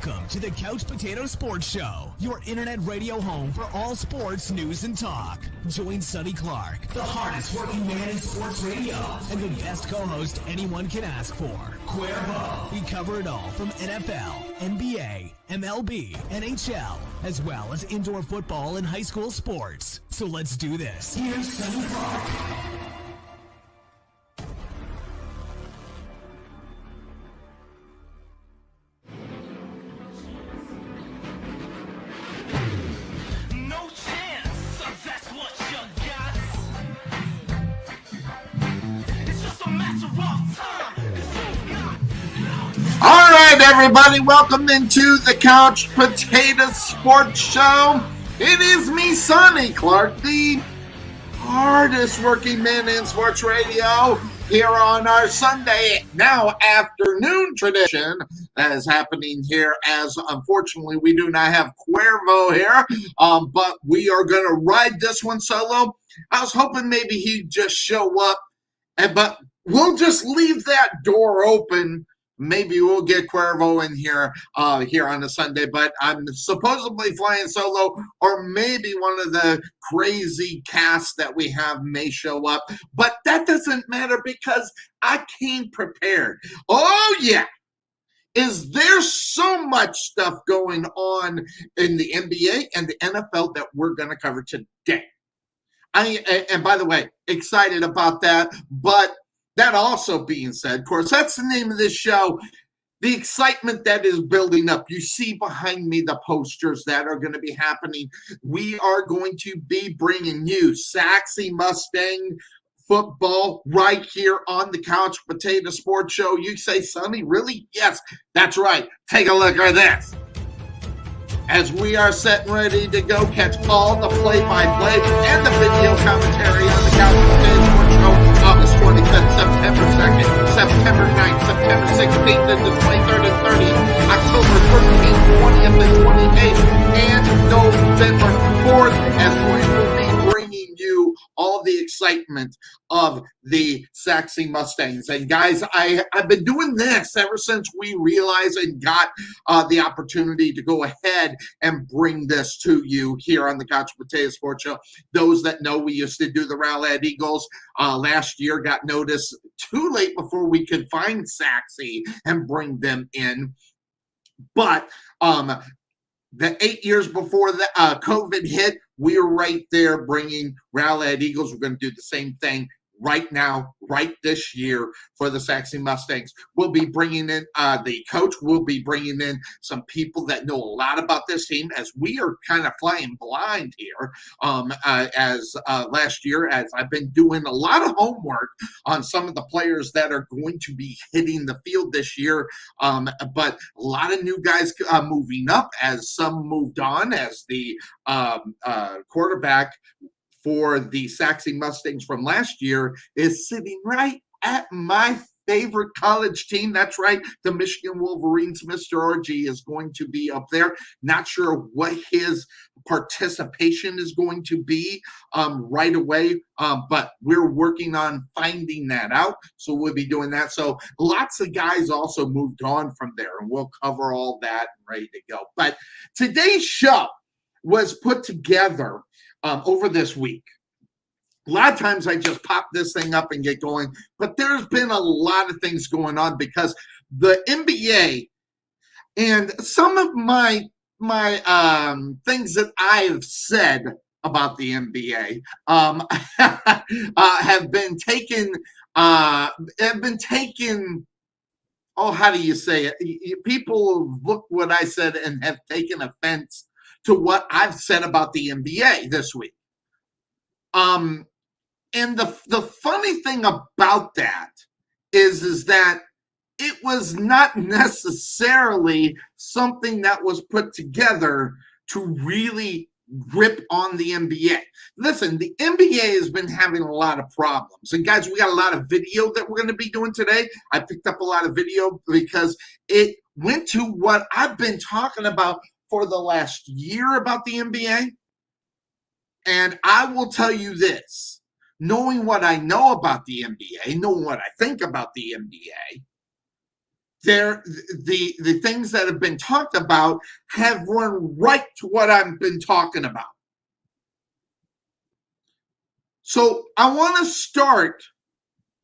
Welcome to the Couch Potato Sports Show, your internet radio home for all sports news and talk. Join Sonny Clark, the hardest working man in sports radio, and the best co-host anyone can ask for, Cuervo. We cover it all from NFL, NBA, MLB, NHL, as well as indoor football and high school sports. So let's do this. Here's Sonny Clark. All right, everybody, welcome into the Couch Potato Sports Show. It is me, Sonny Clark, the hardest working man in sports radio, here on our Sunday, now afternoon tradition that is happening here, as unfortunately we do not have Cuervo here, but we are going to ride this one solo. I was hoping maybe he'd just show up, but we'll just leave that door open. Maybe we'll get Cuervo in here on a Sunday, but I'm supposedly flying solo, or maybe one of the crazy casts that we have may show up. But that doesn't matter because I came prepared. Oh, yeah. Is there so much stuff going on in the NBA and the NFL that we're going to cover today? And by the way, excited about that, but that also being said, of course, that's the name of this show, the excitement that is building up. You see behind me the posters that are going to be happening. We are going to be bringing you Saxy Mustang football right here on the Couch Potato Sports Show. You say, Sonny, really? Yes, that's right. Take a look at this. As we are set and ready to go, catch all the play-by-play and the video commentary on the Couch Potato Sports Show. August 25th, September 2nd, September 9th, September 16th, and the 23rd and 30th, October 13th, 20th, and 28th, and November 4th, as we will be bringing you all the excitement of the Saxy Mustangs. And guys, I've been doing this ever since we realized and got the opportunity to go ahead and bring this to you here on the Couch Potato Sports Show. Those that know, we used to do the Rowlett Eagles last year, got noticed too late before we could find Saxy and bring them in. But the 8 years before the COVID hit, we were right there bringing Rowlett Eagles. We're going to do the same thing right now, right this year for the Saxy Mustangs. We'll be bringing in the coach. We'll be bringing in some people that know a lot about this team, as we are kind of flying blind here as last year, as I've been doing a lot of homework on some of the players that are going to be hitting the field this year. But a lot of new guys moving up, as some moved on, as the quarterback for the Saxy Mustangs from last year is sitting right at my favorite college team. That's right, the Michigan Wolverines. Mr. RG is going to be up there. Not sure what his participation is going to be right away, but we're working on finding that out. So we'll be doing that. So lots of guys also moved on from there, and we'll cover all that and ready to go. But today's show was put together over this week. A lot of times I just pop this thing up and get going, but there's been a lot of things going on because the NBA and some of my things that I've said about the NBA have been taken. Oh, how do you say it? People look what I said and have taken offense to what I've said about the NBA this week. And the funny thing about that is that it was not necessarily something that was put together to really rip on the NBA. Listen, the NBA has been having a lot of problems. And guys, we got a lot of video that we're going to be doing today. I picked up a lot of video because it went to what I've been talking about for the last year about the NBA. And I will tell you this, knowing what I know about the NBA, knowing what I think about the NBA, the things that have been talked about have run right to what I've been talking about. So I want to start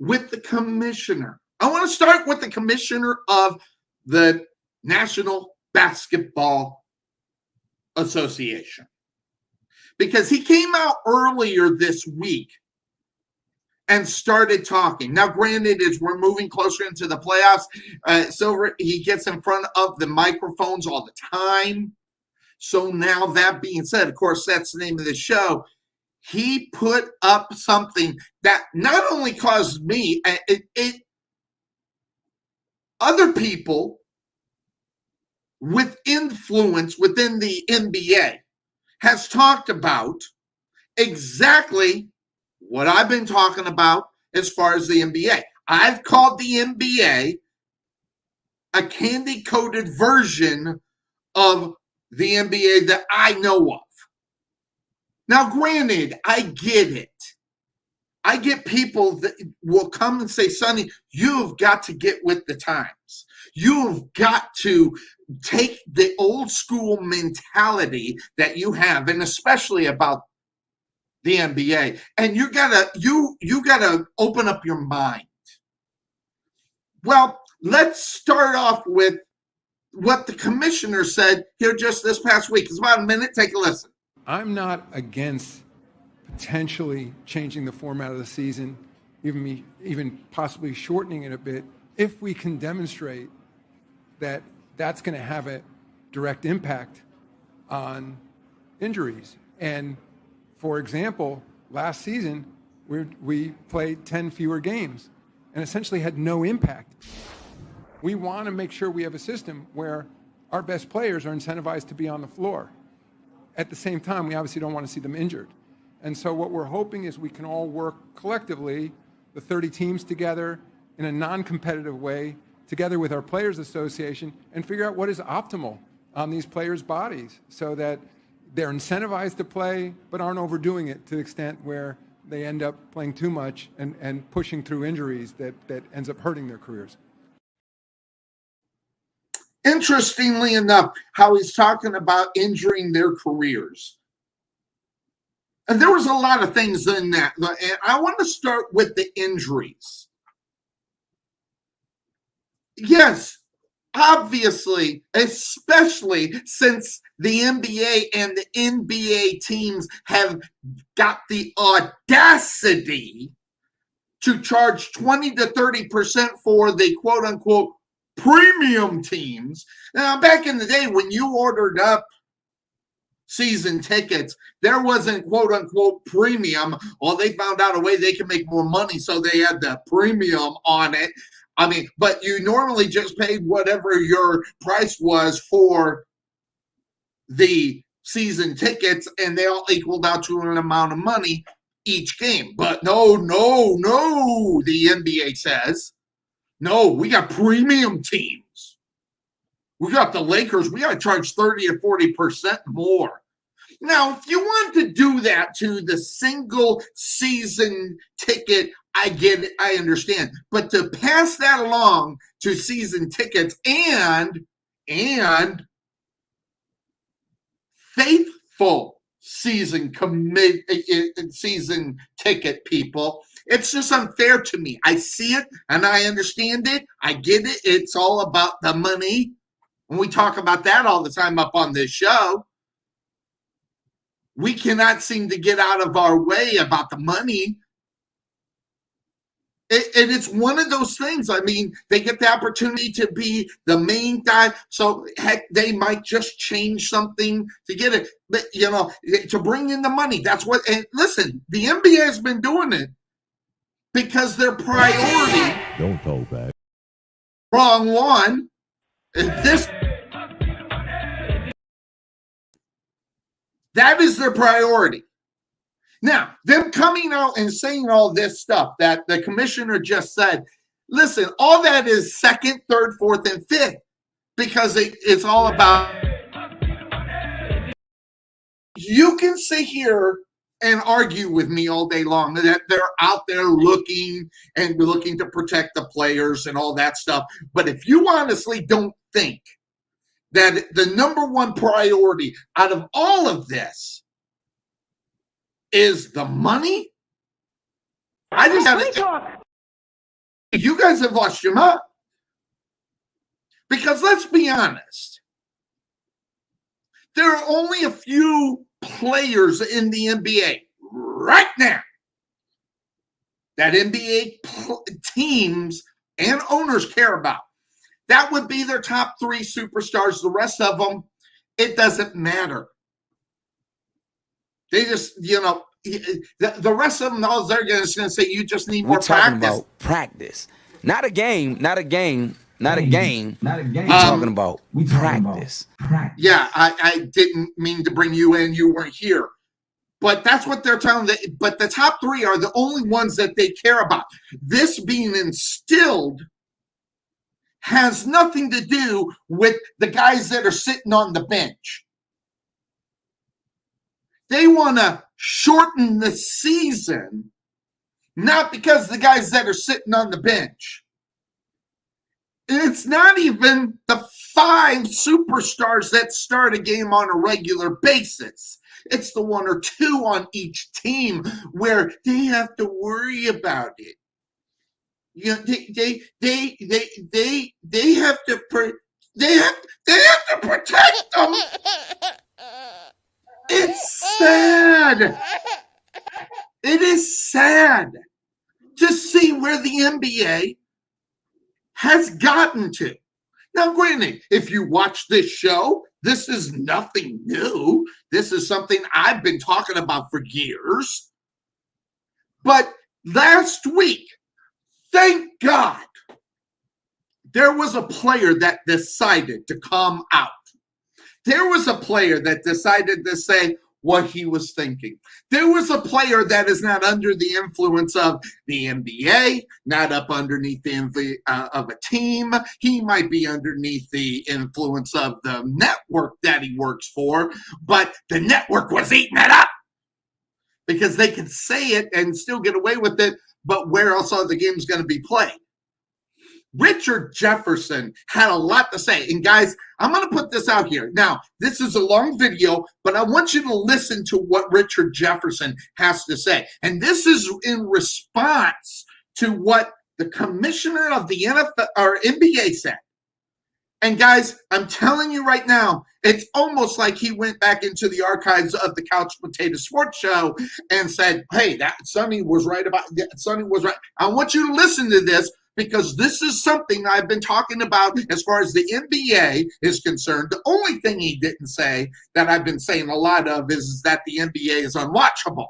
with the commissioner. I want to start with the commissioner of the National Basketball Association, because he came out earlier this week and started talking. Now, granted, as we're moving closer into the playoffs, Silver, he gets in front of the microphones all the time. So now, that being said, of course, that's the name of the show. He put up something that not only caused me, other people with influence within the NBA has talked about exactly what I've been talking about as far as the NBA. I've called the NBA a candy-coated version of the NBA that I know of. Now, granted, I get it. I get people that will come and say, Sonny, you've got to get with the times. You've got to take the old school mentality that you have, and especially about the NBA, and you gotta open up your mind. Well, let's start off with what the commissioner said here just this past week. It's about a minute. Take a listen. I'm not against potentially changing the format of the season, even possibly shortening it a bit, if we can demonstrate that that's going to have a direct impact on injuries. And for example, last season, we played 10 fewer games and essentially had no impact. We want to make sure we have a system where our best players are incentivized to be on the floor. At the same time, we obviously don't want to see them injured. And so what we're hoping is we can all work collectively, the 30 teams together in a non-competitive way, together with our Players Association, and figure out what is optimal on these players' bodies so that they're incentivized to play but aren't overdoing it to the extent where they end up playing too much and pushing through injuries that ends up hurting their careers. Interestingly enough, how he's talking about injuring their careers. And there was a lot of things in that. And I want to start with the injuries. Yes, obviously, especially since the NBA and the NBA teams have got the audacity to charge 20 to 30% for the quote-unquote premium teams. Now, back in the day when you ordered up season tickets, there wasn't quote-unquote premium. Well, they found out a way they can make more money, so they had the premium on it. I mean, but you normally just paid whatever your price was for the season tickets, and they all equaled out to an amount of money each game. But no, the NBA says, no, we got premium teams. We got the Lakers. We got to charge 30 or 40% more. Now, if you want to do that to the single season ticket, I get it, I understand. But to pass that along to season tickets and faithful season ticket people, it's just unfair to me. I see it and I understand it. I get it. It's all about the money. And we talk about that all the time up on this show. We cannot seem to get out of our way about the money. And it's one of those things. I mean, they get the opportunity to be the main guy. So, heck, they might just change something to get it. But, you know, to bring in the money. That's what, and listen, the NBA has been doing it because their priority. Don't talk back. Wrong one. This. That is their priority. Now, them coming out and saying all this stuff that the commissioner just said, listen, all that is second, third, fourth, and fifth, because it's all about. You can sit here and argue with me all day long that they're out there looking to protect the players and all that stuff. But if you honestly don't think that the number one priority out of all of this is the money, I just got to. You guys have lost your mind. Because let's be honest, there are only a few players in the NBA right now that NBA teams and owners care about. That would be their top 3 superstars. The rest of them, it doesn't matter. They just, the rest of them, all they're just going to say, you just need more practice. We're talking about practice. Not a game. We're talking about practice. Yeah, I didn't mean to bring you in. You weren't here. But that's what they're telling them. But the top 3 are the only ones that they care about. This being instilled has nothing to do with the guys that are sitting on the bench. They want to shorten the season, not because the guys that are sitting on the bench. It's not even the 5 superstars that start a game on a regular basis. It's the 1 or 2 on each team where they have to worry about it. They have to protect them. It's sad. It is sad to see where the NBA has gotten to. Now, granted, if you watch this show, this is nothing new. This is something I've been talking about for years. But last week, thank God, there was a player that decided to come out. There was a player that decided to say what he was thinking. There was a player that is not under the influence of the NBA, not up underneath the influence of a team. He might be underneath the influence of the network that he works for, but the network was eating it up because they could say it and still get away with it, but where else are the games going to be played? Richard Jefferson had a lot to say. And guys, I'm going to put this out here. Now, this is a long video, but I want you to listen to what Richard Jefferson has to say. And this is in response to what the commissioner of the NFL or NBA said. And guys, I'm telling you right now, it's almost like he went back into the archives of the Couch Potato Sports Show and said, hey, that Sonny was right about that. Sonny was right. I want you to listen to this, because this is something I've been talking about as far as the NBA is concerned. The only thing he didn't say that I've been saying a lot of is that the NBA is unwatchable.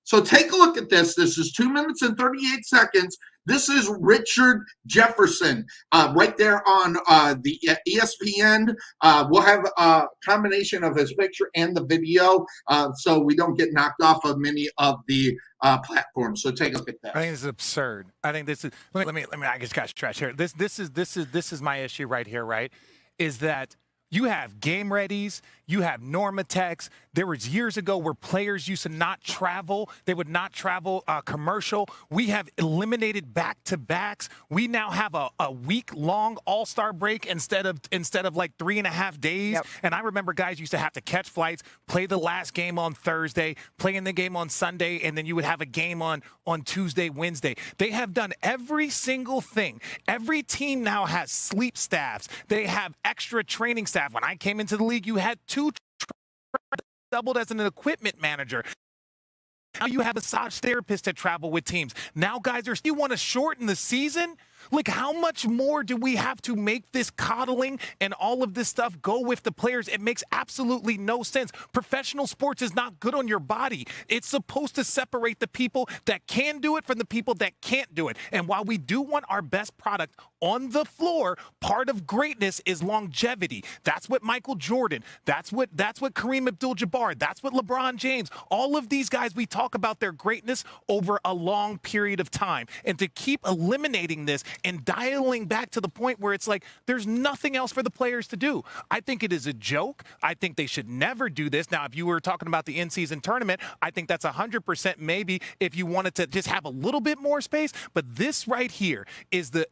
So take a look at this. This is 2 minutes and 38 seconds. This is Richard Jefferson right there on the ESPN. We'll have a combination of his picture and the video so we don't get knocked off of many of the platforms. So take a look at that. I think this is absurd. I think this is let me I just got stretched here. This is my issue right here, right? Is that you have game readies, you have Normatex. There was years ago where players used to not travel. They would not travel commercial. We have eliminated back-to-backs. We now have a week-long all-star break instead of like 3.5 days. Yep. And I remember guys used to have to catch flights, play the last game on Thursday, play in the game on Sunday, and then you would have a game on Tuesday, Wednesday. They have done every single thing. Every team now has sleep staffs. They have extra training staff. When I came into the league, you had 2 doubled as an equipment manager. Now you have massage therapists that travel with teams. Now guys you want to shorten the season? Like, how much more do we have to make this coddling and all of this stuff go with the players? It makes absolutely no sense. Professional sports is not good on your body. It's supposed to separate the people that can do it from the people that can't do it. And while we do want our best product on the floor, part of greatness is longevity. That's what Michael Jordan, that's what Kareem Abdul-Jabbar, that's what LeBron James, all of these guys, we talk about their greatness over a long period of time. And to keep eliminating this and dialing back to the point where it's like there's nothing else for the players to do. I think it is a joke. I think they should never do this. Now, if you were talking about the in-season tournament, I think that's 100% maybe if you wanted to just have a little bit more space. But this right here is the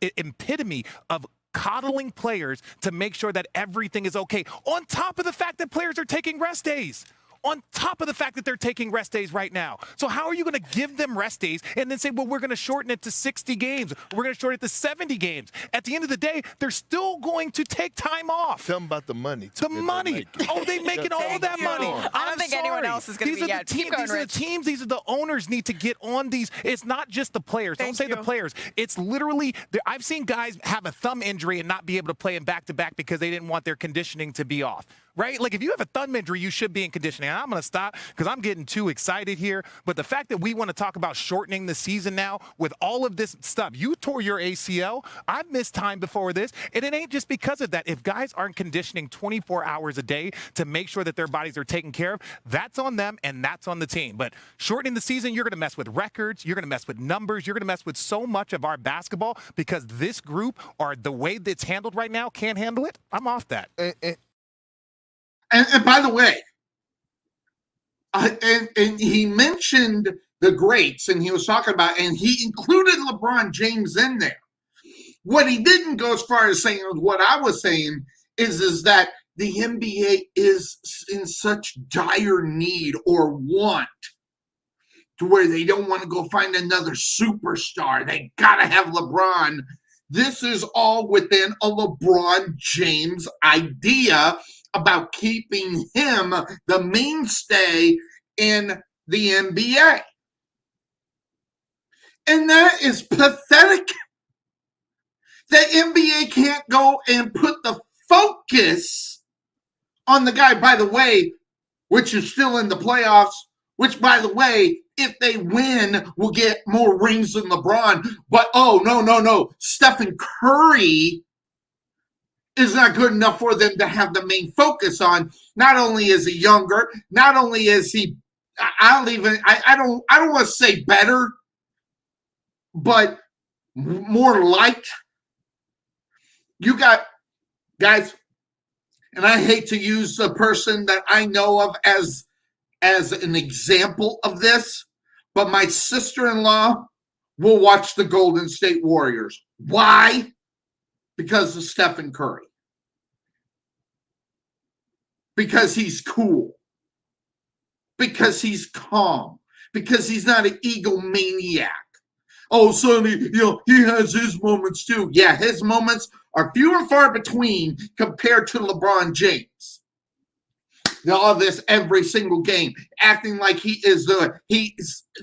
epitome of coddling players to make sure that everything is okay. On top of the fact that players are taking rest days. On top of the fact that they're taking rest days right now. So how are you going to give them rest days and then say, well, we're going to shorten it to 60 games. We're going to shorten it to 70 games. At the end of the day, they're still going to take time off. Tell them about the money. The money. Oh, they're making all that money. I don't think anyone else is going to be These are the teams. These are the owners need to get on these. It's not just the players. Don't say the players. It's literally, I've seen guys have a thumb injury and not be able to play in back-to-back because they didn't want their conditioning to be off. Right? Like, if you have a thumb injury, you should be in conditioning. And I'm going to stop because I'm getting too excited here. But the fact that we want to talk about shortening the season now with all of this stuff, you tore your ACL. I've missed time before this. And it ain't just because of that. If guys aren't conditioning 24 hours a day to make sure that their bodies are taken care of, that's on them and that's on the team. But shortening the season, you're going to mess with records. You're going to mess with numbers. You're going to mess with so much of our basketball because this group or the way that's handled right now can't handle it. I'm off that. And by the way, and he mentioned the greats, and he was talking about, and he included LeBron James in there. What he didn't go as far as saying what I was saying is that the NBA is in such dire need or want to where they don't want to go find another superstar. They got to have LeBron. This is all within a LeBron James idea about keeping him the mainstay in the NBA. And that is pathetic. The NBA can't go and put the focus on the guy, by the way, which is still in the playoffs, which, by the way, if they win, will get more rings than LeBron. But, oh, no. Stephen Curry is not good enough for them to have the main focus on. Not only is he younger, not only is he, I don't want to say better, but more liked. You got guys, and I hate to use the person that I know of as an example of this, but my sister-in-law will watch the Golden State Warriors. Why? Because of Stephen Curry. Because he's cool. Because he's calm. Because he's not an egomaniac. Oh, Sonny, he has his moments too. Yeah, his moments are few and far between compared to LeBron James. All this every single game, acting like he's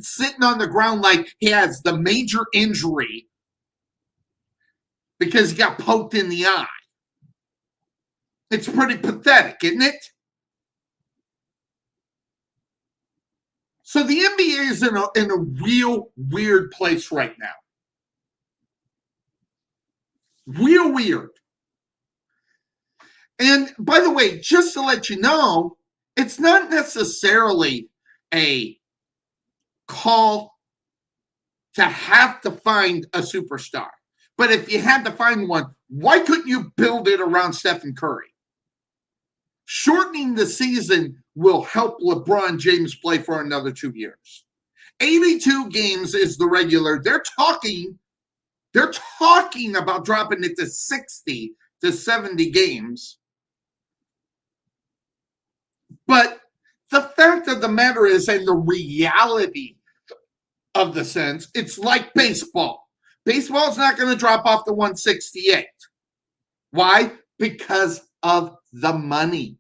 sitting on the ground like he has the major injury because he got poked in the eye. It's pretty pathetic, isn't it? So the NBA is in a real weird place right now. Real weird. And by the way, just to let you know, it's not necessarily a call to have to find a superstar. But if you had to find one, why couldn't you build it around Stephen Curry? Shortening the season will help LeBron James play for another 2 years. 82 games is the regular. They're talking about dropping it to 60 to 70 games. But the fact of the matter is, and the reality of the sense, it's like baseball. Baseball's not going to drop off to 168. Why? Because of the money.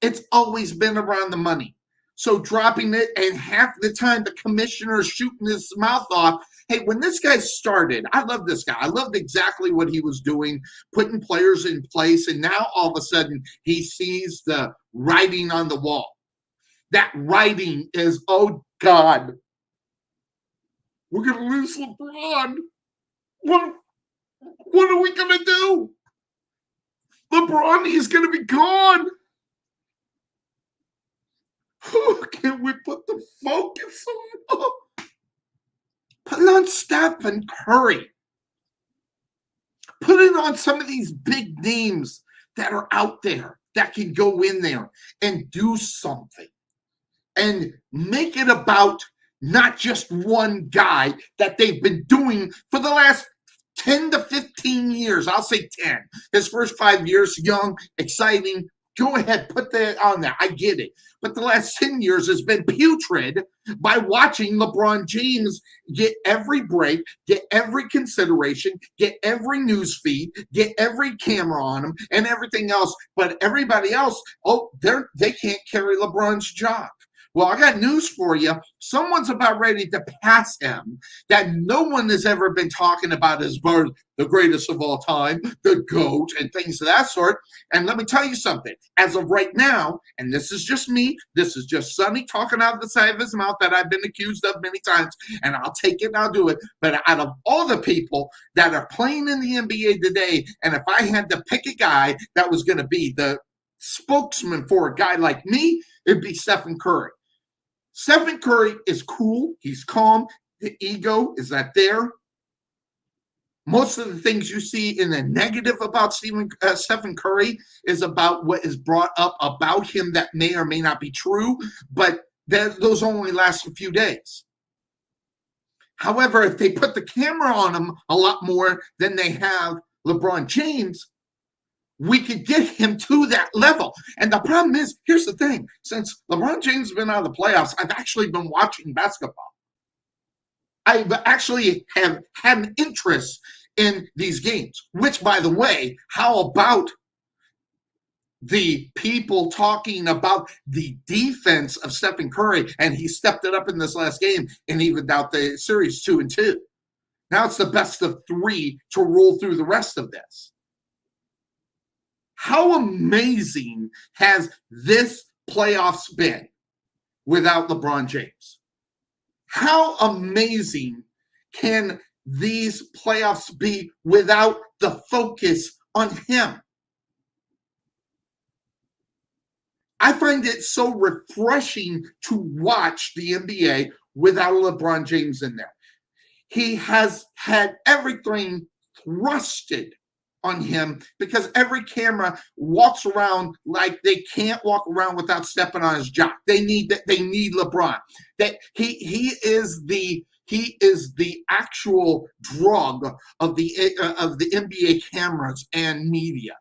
It's always been around the money. So dropping it, and half the time the commissioner's shooting his mouth off. Hey, when this guy started, I love this guy. I loved exactly what he was doing, putting players in place. And now all of a sudden he sees the writing on the wall. That writing is, oh God, we're going to lose LeBron. What are we going to do? LeBron is going to be gone. Who can we put the focus on? Put on Stephen Curry. Put it on some of these big names that are out there that can go in there and do something and make it about not just one guy that they've been doing for the last 10 to 15 years. I'll say 10. His first 5 years, young, exciting. Go ahead, put that on there. I get it. But the last 10 years has been putrid by watching LeBron James get every break, get every consideration, get every news feed, get every camera on him and everything else. But everybody else, they can't carry LeBron's job. Well, I got news for you. Someone's about ready to pass him that no one has ever been talking about as the greatest of all time, the GOAT, and things of that sort. And let me tell you something. As of right now, and this is just me, this is just Sonny talking out of the side of his mouth that I've been accused of many times, and I'll take it and I'll do it. But out of all the people that are playing in the NBA today, and if I had to pick a guy that was going to be the spokesman for a guy like me, it'd be Stephen Curry. Stephen Curry is cool. He's calm. The ego is not there. Most of the things you see in the negative about Stephen Curry is about what is brought up about him that may or may not be true, but those only last a few days. However, if they put the camera on him a lot more than they have LeBron James, we could get him to that level. And the problem is, here's the thing. Since LeBron James has been out of the playoffs, I've actually been watching basketball. I've actually have had an interest in these games, which, by the way, how about the people talking about the defense of Stephen Curry, and he stepped it up in this last game and evened out the series 2-2. Now it's the best of 3 to roll through the rest of this. How amazing has this playoffs been without LeBron James? How amazing can these playoffs be without the focus on him? I find it so refreshing to watch the NBA without LeBron James in there. He has had everything thrusted on him because every camera walks around like they can't walk around without stepping on his jock. They need LeBron. That he is the actual drug of the NBA cameras and media.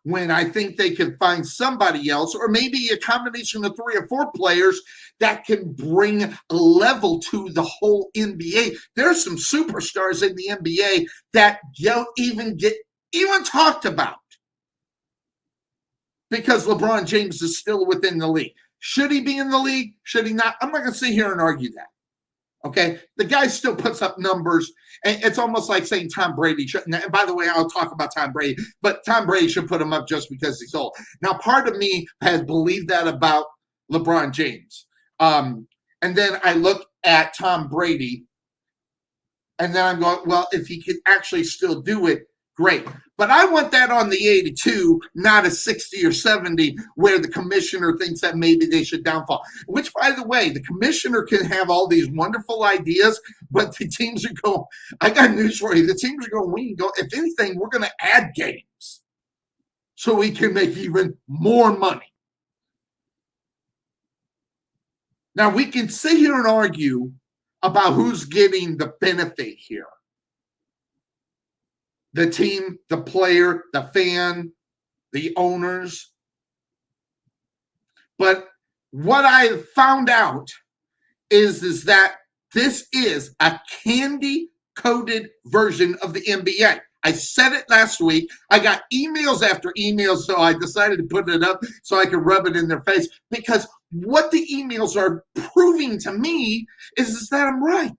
When I think they can find somebody else, or maybe a combination of 3 or 4 players that can bring a level to the whole NBA. There's some superstars in the NBA that don't even get talked about because LeBron James is still within the league. Should he be in the league? Should he not? I'm not going to sit here and argue that. Okay, the guy still puts up numbers, and it's almost like saying Tom Brady shouldn't. And by the way, I'll talk about Tom Brady, but Tom Brady should put him up just because he's old. Now, part of me has believed that about LeBron James, and then I look at Tom Brady, and then I'm going, well, if he could actually still do it, great. But I want that on the 82, not a 60 or 70, where the commissioner thinks that maybe they should downfall. Which, by the way, the commissioner can have all these wonderful ideas, but the teams are going, I got news for you. The teams are going, we can go, if anything, we're going to add games so we can make even more money. Now, we can sit here and argue about who's getting the benefit here. The team, the player, the fan, the owners. But what I found out is that this is a candy-coated version of the NBA. I said it last week. I got emails after emails, so I decided to put it up so I could rub it in their face. Because what the emails are proving to me is that I'm right.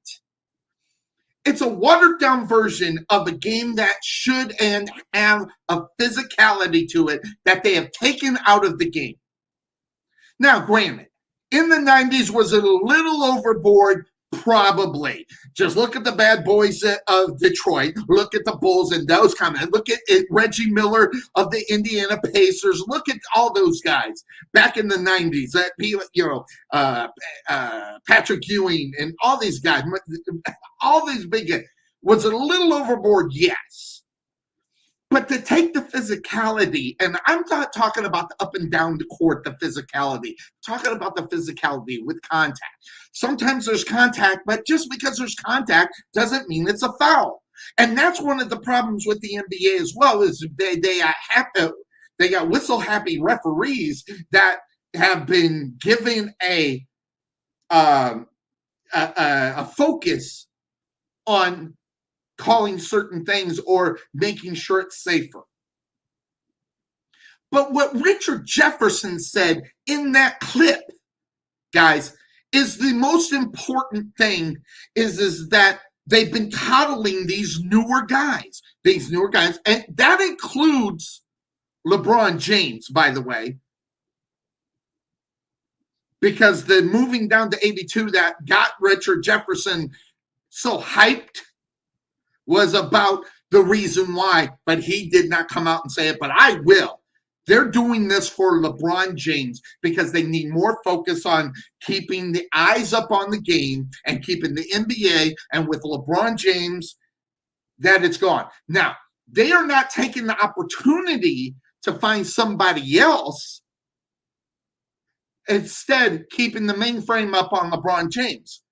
It's a watered-down version of a game that should and have a physicality to it that they have taken out of the game. Now, granted, in the 90s, was it a little overboard? Probably. Just look at the bad boys of Detroit. Look at the Bulls and those comments. Look at Reggie Miller of the Indiana Pacers. Look at all those guys back in the 90s. Patrick Ewing and all these guys, all these big guys. Was it a little overboard? Yes. But to take the physicality, and I'm not talking about the up and down the court, the physicality, talking about the physicality with contact. Sometimes there's contact, but just because there's contact doesn't mean it's a foul. And that's one of the problems with the NBA as well, is they got whistle-happy referees that have been given a focus on calling certain things or making sure it's safer. But what Richard Jefferson said in that clip, guys, is the most important thing is that they've been coddling these newer guys, and that includes LeBron James, by the way, because the moving down to 82 that got Richard Jefferson so hyped was about the reason why, but he did not come out and say it, but I will. They're doing this for LeBron James because they need more focus on keeping the eyes up on the game and keeping the NBA, and with LeBron James, that it's gone. Now, they are not taking the opportunity to find somebody else, instead keeping the mainframe up on LeBron James.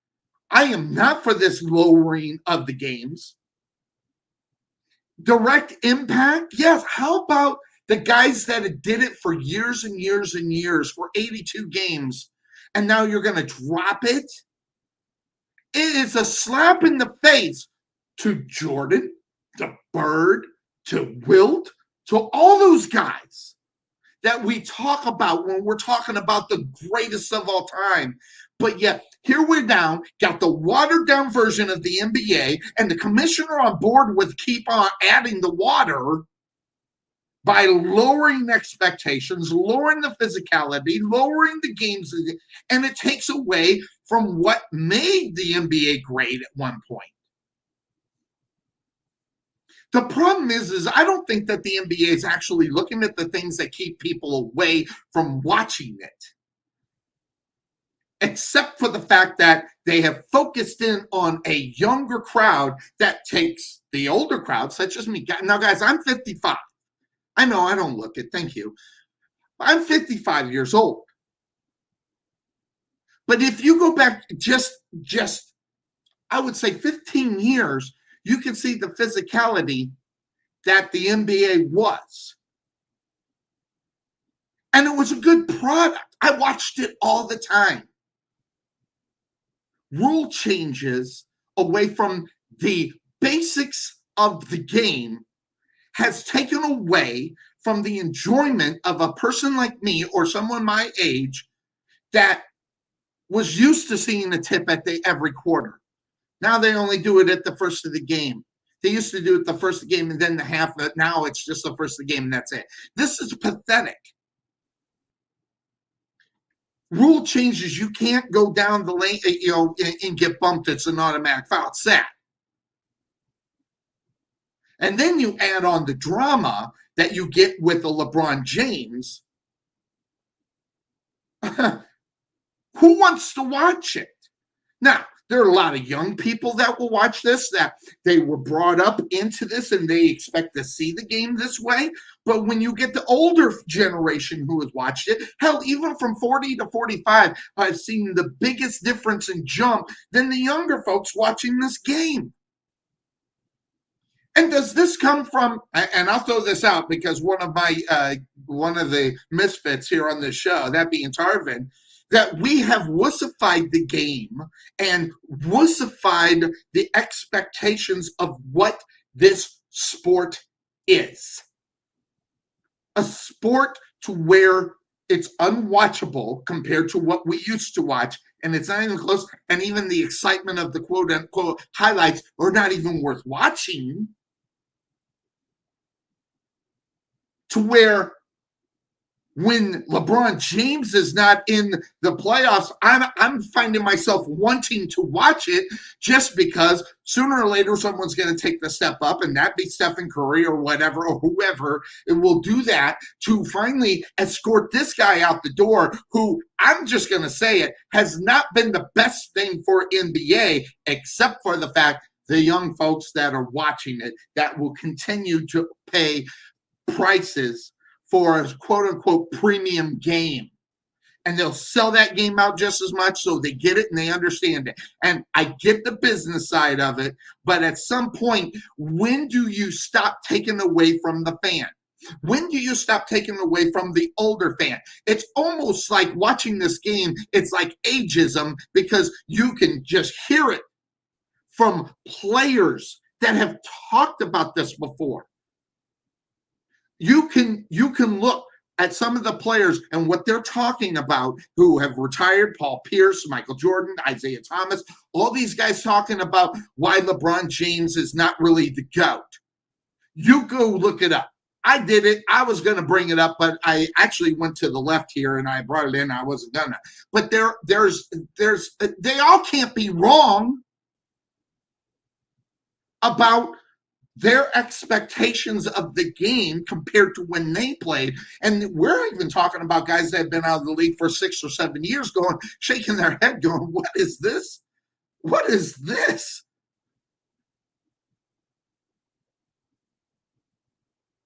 I am not for this lowering of the games. Direct impact? Yes. How about the guys that did it for years and years and years for 82 games, and now you're going to drop it? It is a slap in the face to Jordan, to Bird, to Wilt, to all those guys that we talk about when we're talking about the greatest of all time. But yet, here we're down, got the watered-down version of the NBA, and the commissioner on board with keep on adding the water by lowering expectations, lowering the physicality, lowering the games, and it takes away from what made the NBA great at one point. The problem is I don't think that the NBA is actually looking at the things that keep people away from watching it, except for the fact that they have focused in on a younger crowd that takes the older crowd, such as me. Now, guys, I'm 55. I know I don't look it. Thank you. I'm 55 years old. But if you go back just I would say 15 years, you can see the physicality that the NBA was. And it was a good product. I watched it all the time. Rule changes away from the basics of the game has taken away from the enjoyment of a person like me or someone my age that was used to seeing a tip at every quarter. Now they only do it at the first of the game. They used to do it the first of the game and then the half. Now it's just the first of the game and that's it. This is pathetic. Rule changes. You can't go down the lane, and get bumped. It's an automatic foul. It's sad. And then you add on the drama that you get with the LeBron James. Who wants to watch it? Now, there are a lot of young people that will watch this, that they were brought up into this and they expect to see the game this way. But when you get the older generation who has watched it, hell, even from 40 to 45, I've seen the biggest difference in jump than the younger folks watching this game. And does this come from, and I'll throw this out because one of the misfits here on this show, that being Tarvin, that we have wussified the game and wussified the expectations of what this sport is. A sport to where it's unwatchable compared to what we used to watch, and it's not even close, and even the excitement of the quote-unquote highlights are not even worth watching, to where when LeBron James is not in the playoffs, I'm finding myself wanting to watch it just because sooner or later someone's going to take the step up, and that be Stephen Curry or whatever or whoever, and will do that to finally escort this guy out the door who, I'm just going to say it, has not been the best thing for NBA except for the fact the young folks that are watching it that will continue to pay prices for a quote-unquote premium game. And they'll sell that game out just as much so they get it and they understand it. And I get the business side of it, but at some point, when do you stop taking away from the fan? When do you stop taking away from the older fan? It's almost like watching this game, it's like ageism, because you can just hear it from players that have talked about this before. You can look at some of the players and what they're talking about who have retired: Paul Pierce, Michael Jordan, Isaiah Thomas, all these guys talking about why LeBron James is not really the GOAT. You go look it up. I did it. I was going to bring it up, but I actually went to the left here and I brought it in. I wasn't gonna. But they all can't be wrong about their expectations of the game compared to when they played. And we're even talking about guys that have been out of the league for 6 or 7 years shaking their head going, what is this? What is this?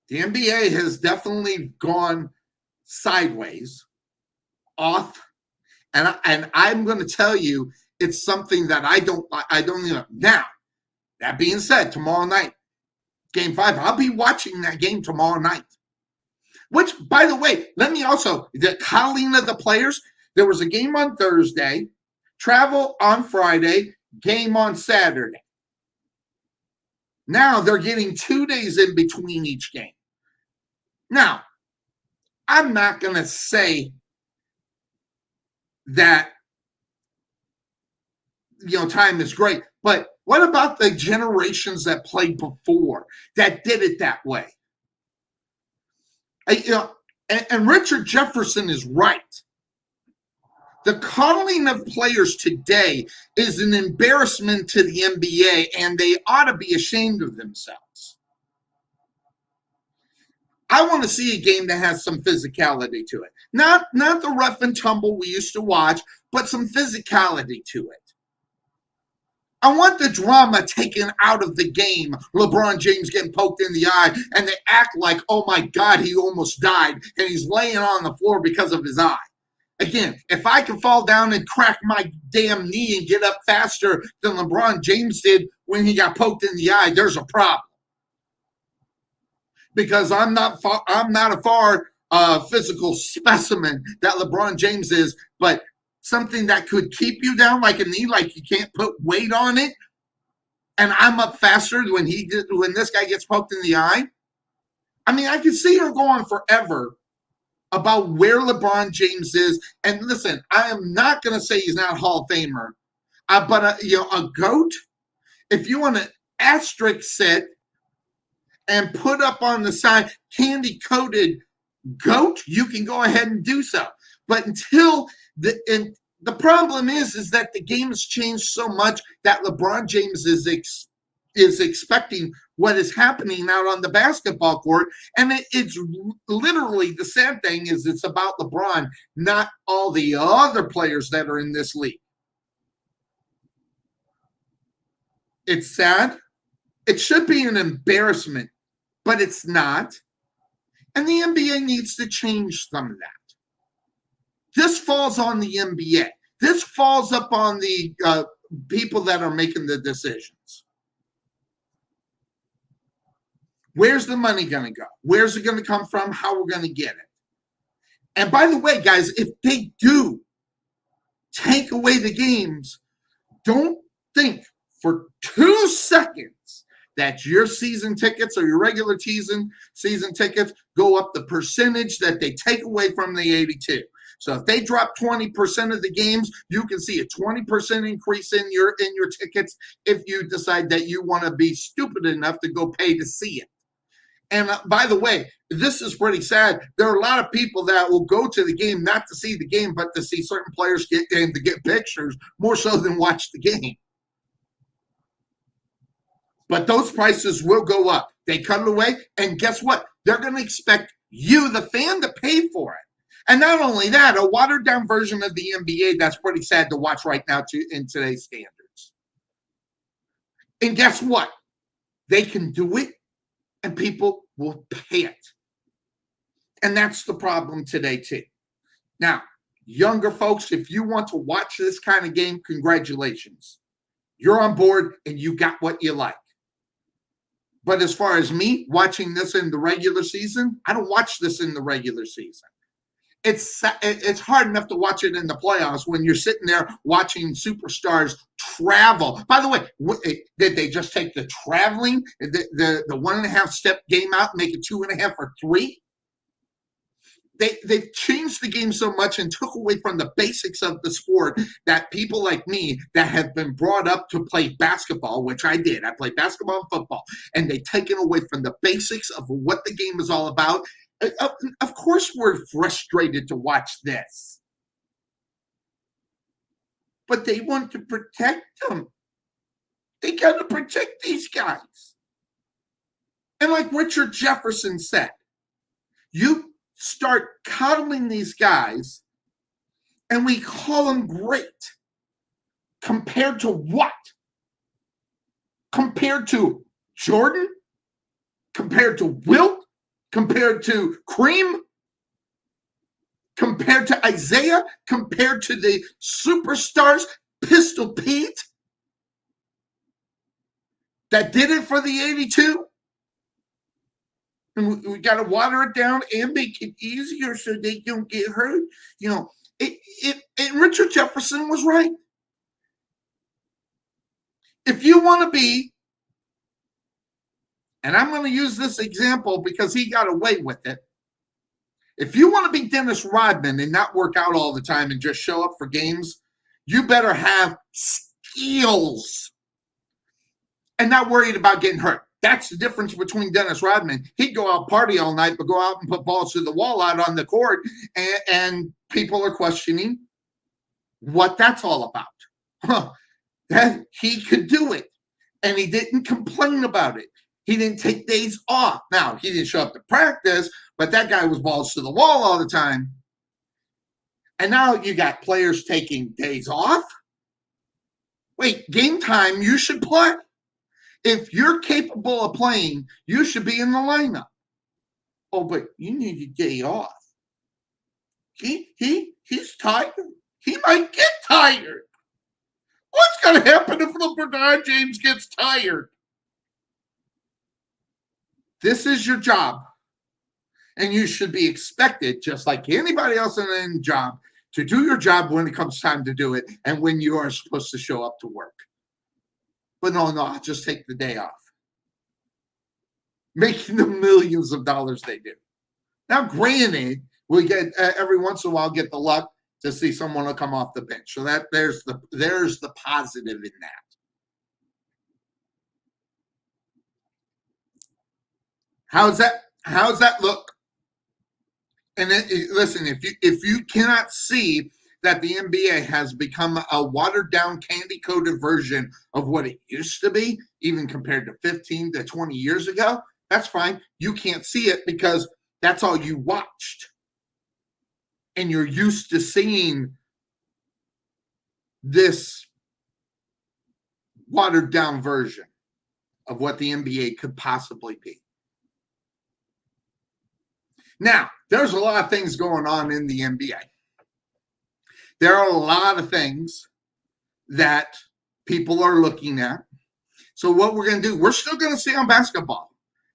The NBA has definitely gone sideways, off, and I'm going to tell you, it's something that I don't even. Now, that being said, tomorrow night, Game 5, I'll be watching that game tomorrow night. Which, by the way, let me also, the calling of the players, there was a game on Thursday, travel on Friday, game on Saturday. Now they're getting 2 days in between each game. Now, I'm not going to say that, time is great, but what about the generations that played before that did it that way? And Richard Jefferson is right. The coddling of players today is an embarrassment to the NBA, and they ought to be ashamed of themselves. I want to see a game that has some physicality to it. Not the rough and tumble we used to watch, but some physicality to it. I want the drama taken out of the game. LeBron James getting poked in the eye, and they act like, oh my God, he almost died, and he's laying on the floor because of his eye. Again, if I can fall down and crack my damn knee and get up faster than LeBron James did when he got poked in the eye, there's a problem. Because I'm not a far physical specimen that LeBron James is, but something that could keep you down like a knee, like you can't put weight on it, and I'm up faster when this guy gets poked in the eye. I mean, I could see her go on forever about where LeBron James is. And listen, I am not going to say he's not a Hall of Famer, but a GOAT, if you want to asterisk it and put up on the side candy-coated GOAT, you can go ahead and do so. But until the problem is that the game has changed so much that LeBron James is expecting what is happening out on the basketball court, and it's literally, the sad thing is it's about LeBron, not all the other players that are in this league. It's sad. It should be an embarrassment, but it's not. And the NBA needs to change some of that. This falls on the NBA. This falls up on the people that are making the decisions. Where's the money going to go? Where's it going to come from? How we're going to get it? And by the way, guys, if they do take away the games, don't think for 2 seconds that your season tickets or your regular season tickets go up the percentage that they take away from the 82. So if they drop 20% of the games, you can see a 20% increase in your tickets if you decide that you want to be stupid enough to go pay to see it. And by the way, this is pretty sad. There are a lot of people that will go to the game not to see the game, but to see certain players and to get pictures more so than watch the game. But those prices will go up. They cut it away, and guess what? They're going to expect you, the fan, to pay for it. And not only that, a watered-down version of the NBA that's pretty sad to watch right now in today's standards. And guess what? They can do it, and people will pay it. And that's the problem today, too. Now, younger folks, if you want to watch this kind of game, congratulations. You're on board, and you got what you like. But as far as me watching this in the regular season, I don't watch this in the regular season. It's hard enough to watch it in the playoffs when you're sitting there watching superstars travel. By the way, did they just take the traveling, the 1.5 step game out and make it 2.5 or 3? They've changed the game so much and took away from the basics of the sport that people like me that have been brought up to play basketball, which I did. I played basketball and football, and they've taken away from the basics of what the game is all about. Of course we're frustrated to watch this. But they want to protect them. They got to protect these guys. And like Richard Jefferson said, you start coddling these guys and we call them great. Compared to what? Compared to Jordan? Compared to Wilt? Compared to Cream? Compared to Isaiah? Compared to the superstars, Pistol Pete, that did it for the 82? And we got to water it down and make it easier so they don't get hurt. You know, and Richard Jefferson was right. If you want to be, and I'm going to use this example because he got away with it. If you want to be Dennis Rodman and not work out all the time and just show up for games, you better have skills and not worried about getting hurt. That's the difference between Dennis Rodman. He'd go out party all night, but go out and put balls to the wall out on the court, and people are questioning what that's all about. That he could do it, and he didn't complain about it. He didn't take days off. Now, he didn't show up to practice, but that guy was balls to the wall all the time. And now you got players taking days off. Wait, game time, you should play. If you're capable of playing, you should be in the lineup. Oh, but you need a day off. He's tired. He might get tired. What's going to happen if LeBron James gets tired? This is your job. And you should be expected, just like anybody else in a job, to do your job when it comes time to do it and when you are supposed to show up to work. But no, I'll just take the day off. Making the millions of dollars they do. Now, granted, we get every once in a while get the luck to see someone will come off the bench. So that there's the positive in that. How's that look? And listen, if you cannot see that the NBA has become a watered-down, candy-coated version of what it used to be, even compared to 15 to 20 years ago, that's fine. You can't see it because that's all you watched. And you're used to seeing this watered-down version of what the NBA could possibly be. Now, there's a lot of things going on in the NBA. There are a lot of things that people are looking at. So what we're going to do, we're still going to stay on basketball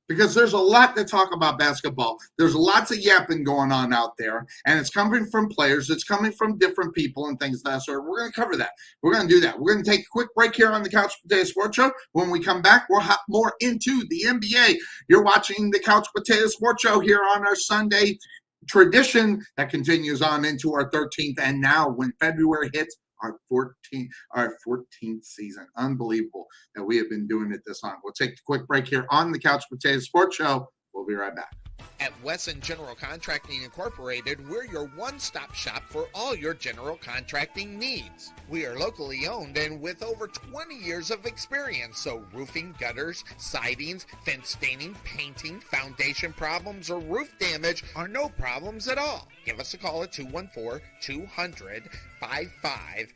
because there's a lot to talk about basketball. There's lots of yapping going on out there, and it's coming from players. It's coming from different people and things of that sort. We're going to cover that. We're going to do that. We're going to take a quick break here on the Couch Potato Sports Show. When we come back, we'll hop more into the NBA. You're watching the Couch Potato Sports Show here on our Sunday tradition that continues on into our 13th, and now when February hits, our 14th season. Unbelievable that we have been doing it this long. We'll take a quick break here on the Couch Potato Sports Show. We'll be right back. At Wesson General Contracting Incorporated, we're your one-stop shop for all your general contracting needs. We are locally owned and with over 20 years of experience, so roofing, gutters, sidings, fence staining, painting, foundation problems, or roof damage are no problems at all. Give us a call at 214-200-5588.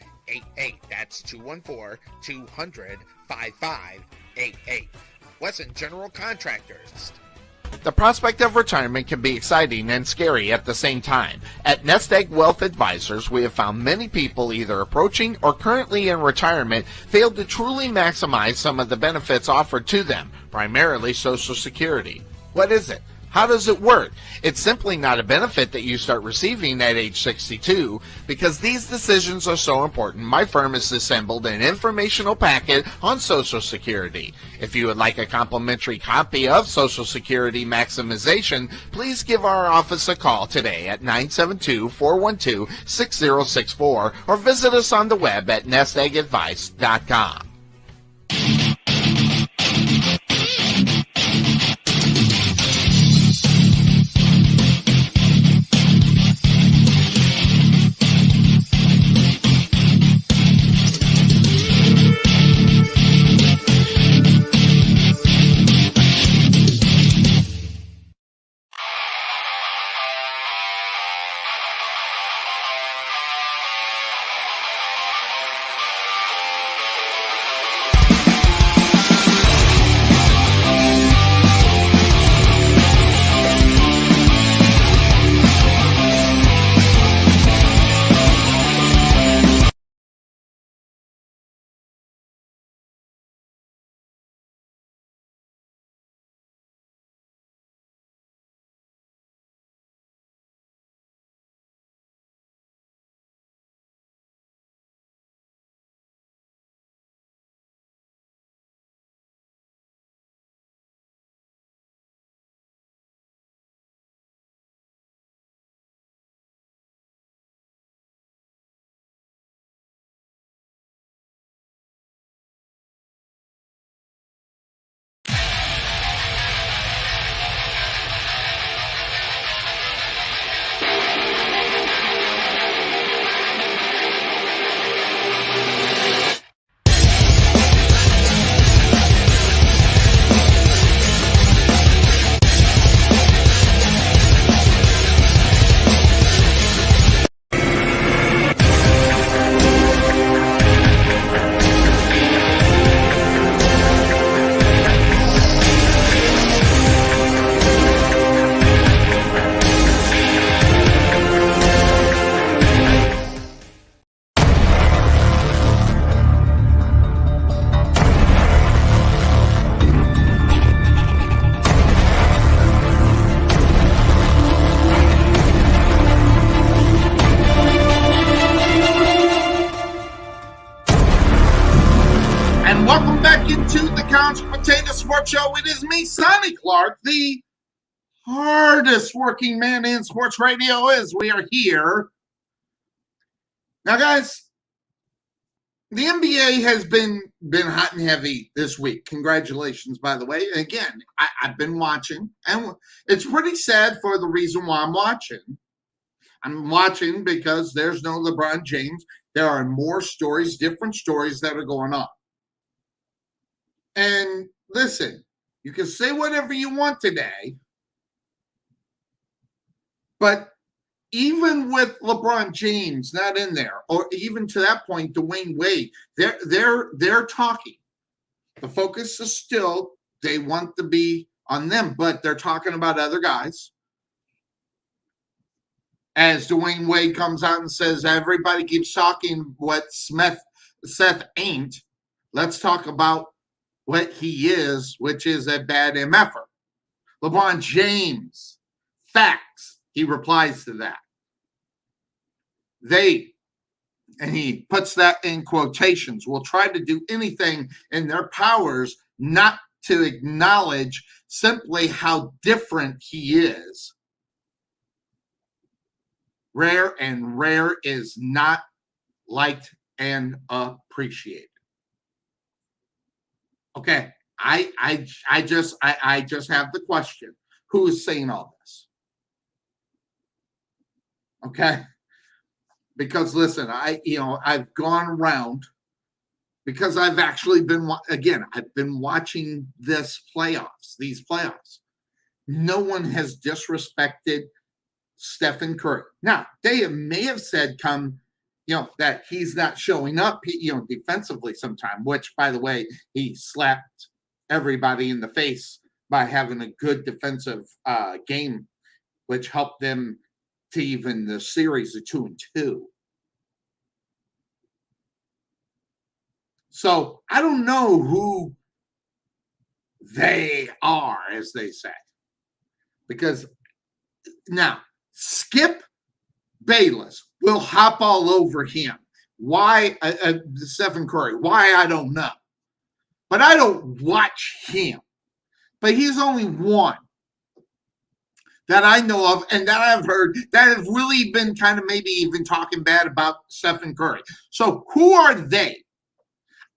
That's 214-200-5588. Wesson General Contractors. The prospect of retirement can be exciting and scary at the same time. At Nest Egg Wealth Advisors, we have found many people either approaching or currently in retirement failed to truly maximize some of the benefits offered to them, primarily Social Security. What is it? How does it work? It's simply not a benefit that you start receiving at age 62. Because these decisions are so important, my firm has assembled an informational packet on Social Security. If you would like a complimentary copy of Social Security Maximization, please give our office a call today at 972-412-6064 or visit us on the web at nesteggadvice.com. Show. It is me, Sonny Clark, the hardest working man in sports radio. As we are here now, guys, the NBA has been hot and heavy this week. Congratulations, by the way. Again, I've been watching, and it's pretty sad for the reason why I'm watching. I'm watching because there's no LeBron James. There are more stories, different stories that are going on. And listen, you can say whatever you want today, but even with LeBron James not in there, or even to that point, Dwayne Wade, they're talking. The focus is still, they want to be on them, but they're talking about other guys. As Dwayne Wade comes out and says, everybody keeps talking what Seth ain't. Let's talk about what he is, which is a bad MFer. LeBron James, facts. He replies to that. They, and he puts that in quotations, will try to do anything in their powers not to acknowledge simply how different he is. Rare, and rare is not liked and appreciated. Okay, I just have the question: who is saying all this? Okay, because listen, I've gone around because I've actually been I've been watching these playoffs. No one has disrespected Stephen Curry. Now, they may have said come, that he's not showing up, defensively sometime, which, by the way, he slapped everybody in the face by having a good defensive game, which helped them to even the series of 2-2. So I don't know who they are, as they say, because now Skip Bayless will hop all over him. Why Stephen Curry? Why, I don't know. But I don't watch him. But he's only one that I know of and that I've heard that have really been kind of maybe even talking bad about Stephen Curry. So who are they?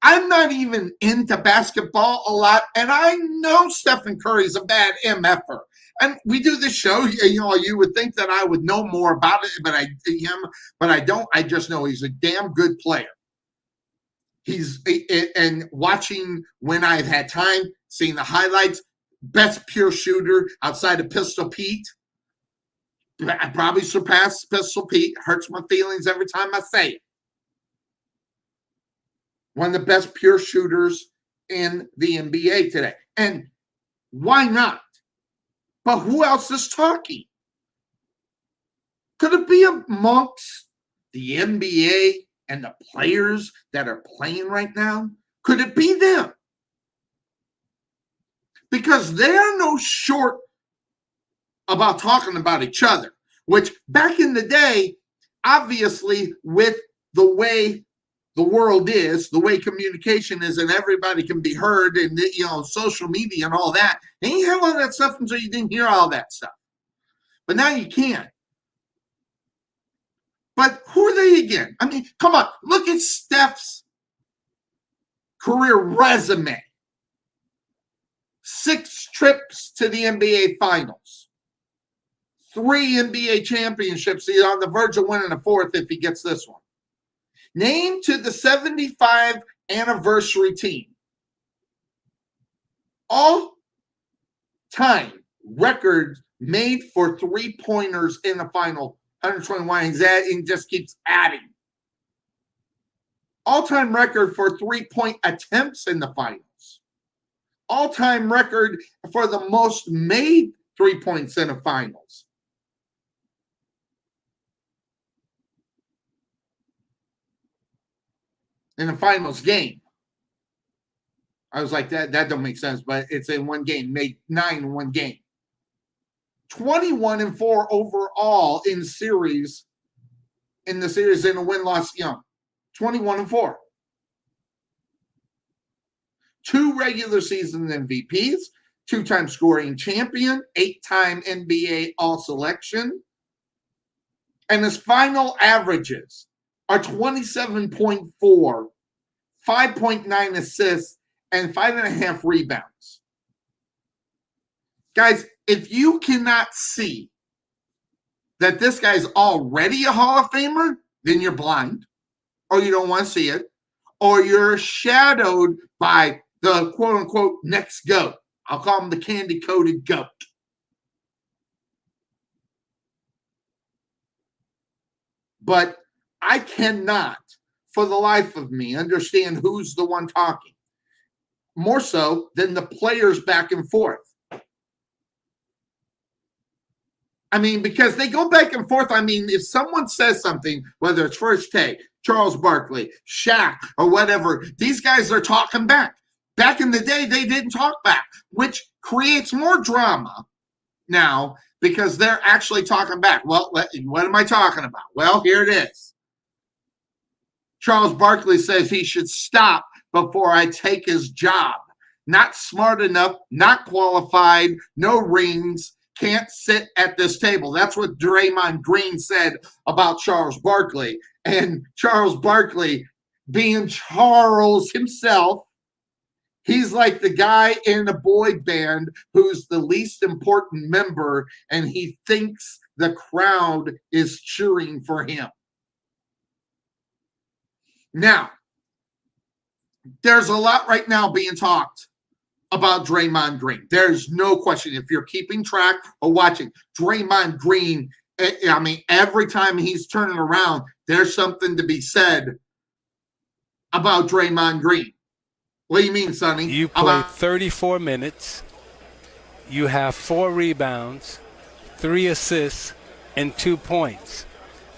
I'm not even into basketball a lot, and I know Stephen Curry's a bad MFer. And we do this show, you would think that I would know more about it, but I don't. I just know he's a damn good player. And watching when I've had time, seeing the highlights, best pure shooter outside of Pistol Pete. I probably surpassed Pistol Pete. Hurts my feelings every time I say it. One of the best pure shooters in the NBA today. And why not? But who else is talking? Could it be amongst the NBA and the players that are playing right now? Could it be them? Because they're no short about talking about each other, which back in the day, obviously with the way the world is, the way communication is, and everybody can be heard, and social media and all that. And you have all that stuff until you didn't hear all that stuff. But now you can. But who are they again? I mean, come on, look at Steph's career resume. 6 trips to the NBA Finals. 3 NBA championships. He's on the verge of winning a 4th if he gets this one. Named to the 75 anniversary team. All-time record made for 3-pointers in the final. 121. He just keeps adding. All-time record for 3-point attempts in the finals. All-time record for the most made 3 points in the finals. In the finals game. I was like, that don't make sense, but it's in one game. Made 9 in one game. 21-4 overall in the series in a win-loss, 21-4. 2 regular season MVPs, 2-time scoring champion, 8-time NBA All-Selection. And his final averages are 27.4, 5.9 assists, and 5.5 rebounds. Guys, if you cannot see that this guy's already a Hall of Famer, then you're blind, or you don't want to see it, or you're shadowed by the quote-unquote next GOAT. I'll call him the candy-coated GOAT. But I cannot, for the life of me, understand who's the one talking. More so than the players back and forth. I mean, because they go back and forth. I mean, if someone says something, whether it's First Take, Charles Barkley, Shaq, or whatever, these guys are talking back. Back in the day, they didn't talk back, which creates more drama now because they're actually talking back. Well, what am I talking about? Well, here it is. Charles Barkley says he should stop before I take his job. Not smart enough, not qualified, no rings, can't sit at this table. That's what Draymond Green said about Charles Barkley. And Charles Barkley, being Charles himself, he's like the guy in a boy band who's the least important member, and he thinks the crowd is cheering for him. Now, there's a lot right now being talked about Draymond Green. There's no question. If you're keeping track or watching, Draymond Green, I mean, every time he's turning around, there's something to be said about Draymond Green. What do you mean, Sonny? You play 34 minutes. You have 4 rebounds, 3 assists, and 2 points.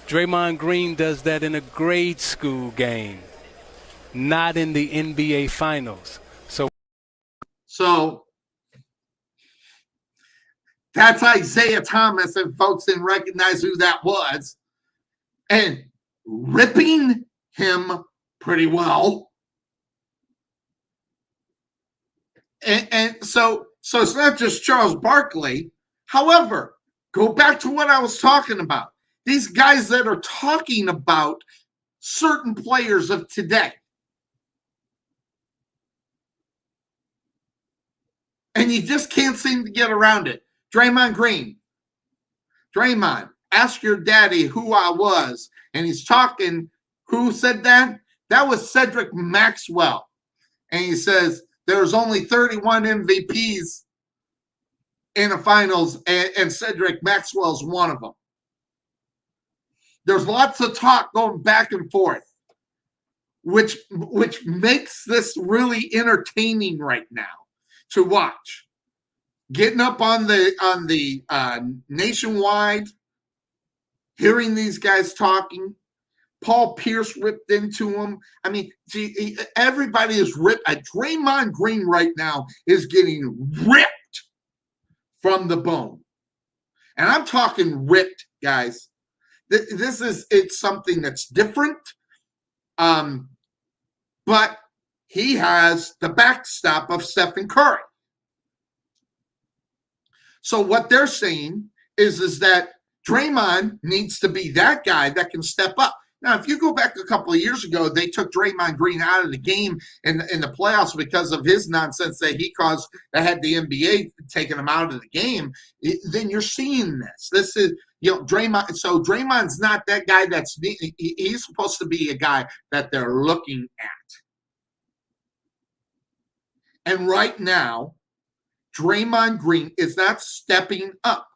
Draymond Green does that in a grade school game, not in the NBA Finals. So that's Isaiah Thomas, and folks didn't recognize who that was, and ripping him pretty well. And so it's not just Charles Barkley. However, go back to what I was talking about. These guys that are talking about certain players of today. And you just can't seem to get around it. Draymond Green. Draymond, ask your daddy who I was. And he's talking, who said that? That was Cedric Maxwell. And he says, there's only 31 MVPs in the finals, and Cedric Maxwell's one of them. There's lots of talk going back and forth, which makes this really entertaining right now to watch. Getting up on the nationwide, hearing these guys talking. Paul Pierce ripped into him. I mean, everybody is ripped. Draymond Green right now is getting ripped from the bone. And I'm talking ripped, guys. It's something that's different. But he has the backstop of Stephen Curry. So what they're saying is that Draymond needs to be that guy that can step up. Now, if you go back a couple of years ago, they took Draymond Green out of the game in the playoffs because of his nonsense that he caused that had the NBA taking him out of the game. Then you're seeing this. This is, Draymond. So Draymond's not that guy he's supposed to be a guy that they're looking at. And right now, Draymond Green is not stepping up.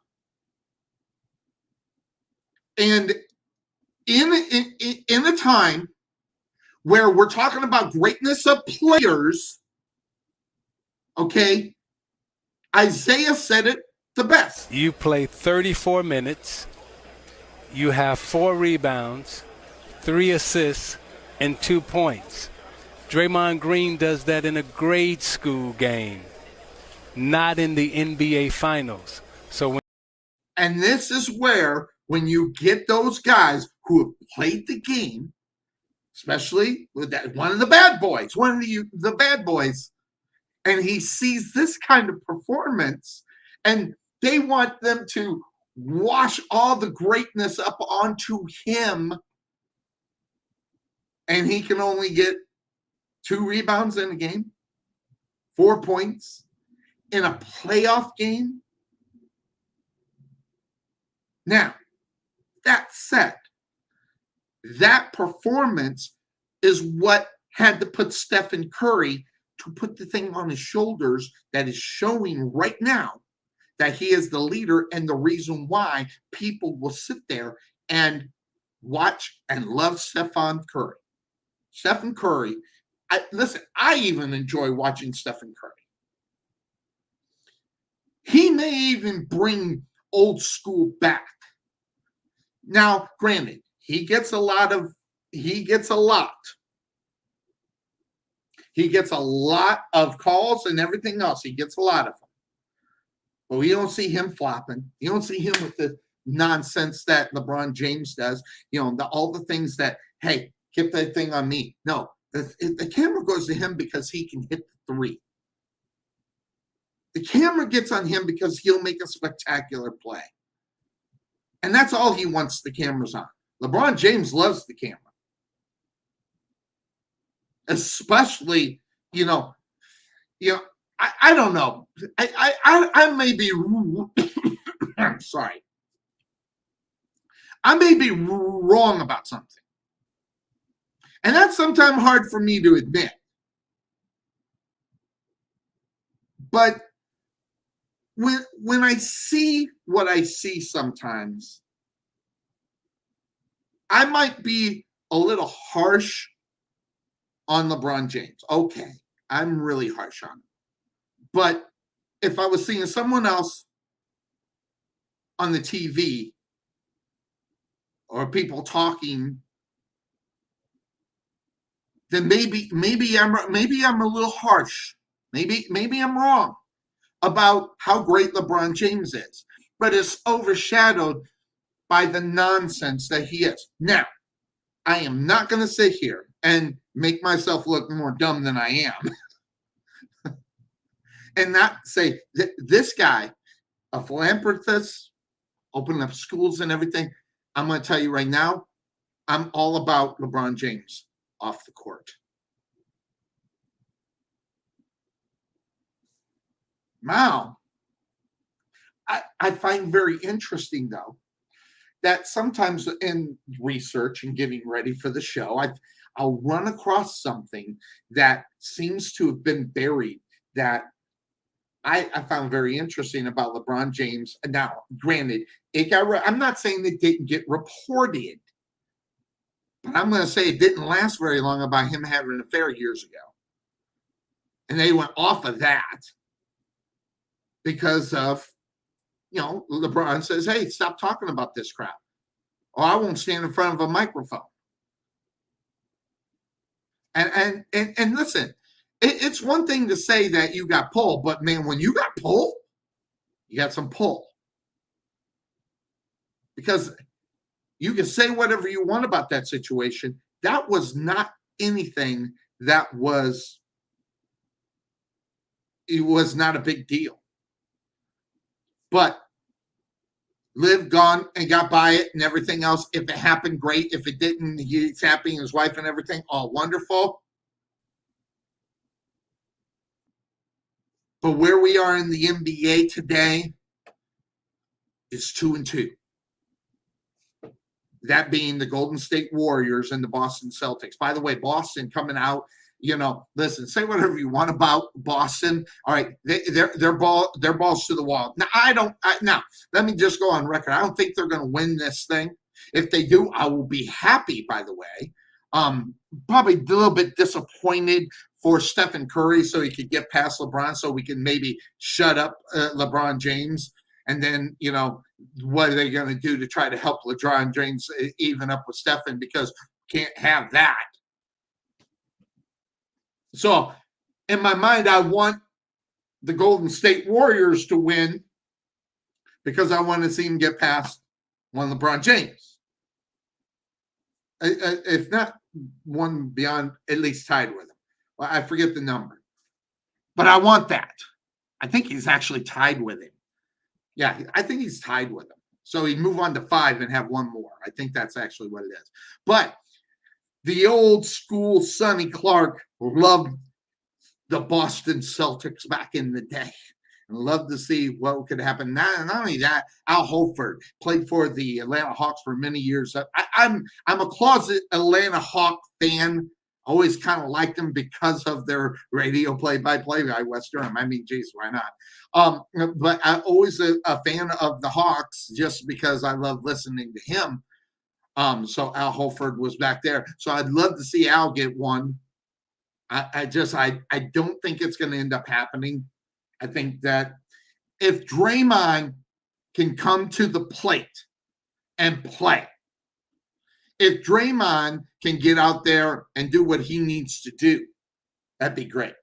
And in a time where we're talking about greatness of players, okay, Isaiah said it the best. You play 34 minutes. You have 4 rebounds, 3 assists, and 2 points. Draymond Green does that in a grade school game, not in the NBA Finals. And this is where, when you get those guys who have played the game, especially with that one of the bad boys, and he sees this kind of performance, and they want them to wash all the greatness up onto him, and he can only get 2 rebounds in a game, 4 points in a playoff game. Now, that said, that performance is what had to put Stephen Curry to put the thing on his shoulders that is showing right now that he is the leader and the reason why people will sit there and watch and love Stephen Curry. Stephen Curry, I even enjoy watching Stephen Curry. He may even bring old school back. Now, granted, he gets a lot of calls and everything else. He gets a lot of them. But we don't see him flopping. You don't see him with the nonsense that LeBron James does. All the things that, hey, get that thing on me. No, the camera goes to him because he can hit the 3. The camera gets on him because he'll make a spectacular play. And that's all he wants the cameras on. LeBron James loves the camera. Especially, I don't know. I may be I'm sorry. I may be wrong about something. And that's sometimes hard for me to admit. But when I see what I see sometimes, I might be a little harsh on LeBron James. Okay, I'm really harsh on him. But if I was seeing someone else on the TV or people talking, then maybe I'm a little harsh. Maybe I'm wrong about how great LeBron James is, but it's overshadowed by the nonsense that he is. Now, I am not going to sit here and make myself look more dumb than I am and not say that this guy, a philanthropist, opening up schools and everything. I'm going to tell you right now, I'm all about LeBron James off the court. Now, I find very interesting, though, that sometimes in research and getting ready for the show, I'll run across something that seems to have been buried that I found very interesting about LeBron James. Now, granted, I'm not saying it didn't get reported, but I'm going to say it didn't last very long about him having an affair years ago. And they went off of that because of, LeBron says, hey, stop talking about this crap. Or I won't stand in front of a microphone. And listen, it's one thing to say that you got pulled, but man, when you got pulled, you got some pull. Because you can say whatever you want about that situation. That was not anything that was not a big deal. But lived, gone, and got by it and everything else. If it happened, great. If it didn't, he's happy, his wife and everything, all wonderful. But where we are in the NBA today is 2-2. That being the Golden State Warriors and the Boston Celtics. By the way, Boston coming out, listen, say whatever you want about Boston. All right, their balls to the wall. Now, let me just go on record. I don't think they're going to win this thing. If they do, I will be happy, by the way. Probably a little bit disappointed for Stephen Curry so he could get past LeBron so we can maybe shut up LeBron James. And then, what are they going to do to try to help LeBron James even up with Stephen, because can't have that. So in my mind, I want the Golden State Warriors to win because I want to see him get past one LeBron James. If not one beyond, at least tied with him. Well, I forget the number. But I want that. I think he's actually tied with him. Yeah, I think he's tied with him. So he'd move on to 5 and have one more. I think that's actually what it is. But the old school Sonny Clark loved the Boston Celtics back in the day. And loved to see what could happen. Not only that, Al Horford played for the Atlanta Hawks for many years. I'm a closet Atlanta Hawk fan. Always kind of liked them because of their radio play-by-play guy, Wes Durham. I mean, geez, why not? But I'm always a fan of the Hawks just because I love listening to him. So Al Horford was back there. So I'd love to see Al get one. I don't think it's going to end up happening. I think that if Draymond can come to the plate and play, if Draymond can get out there and do what he needs to do, that'd be great.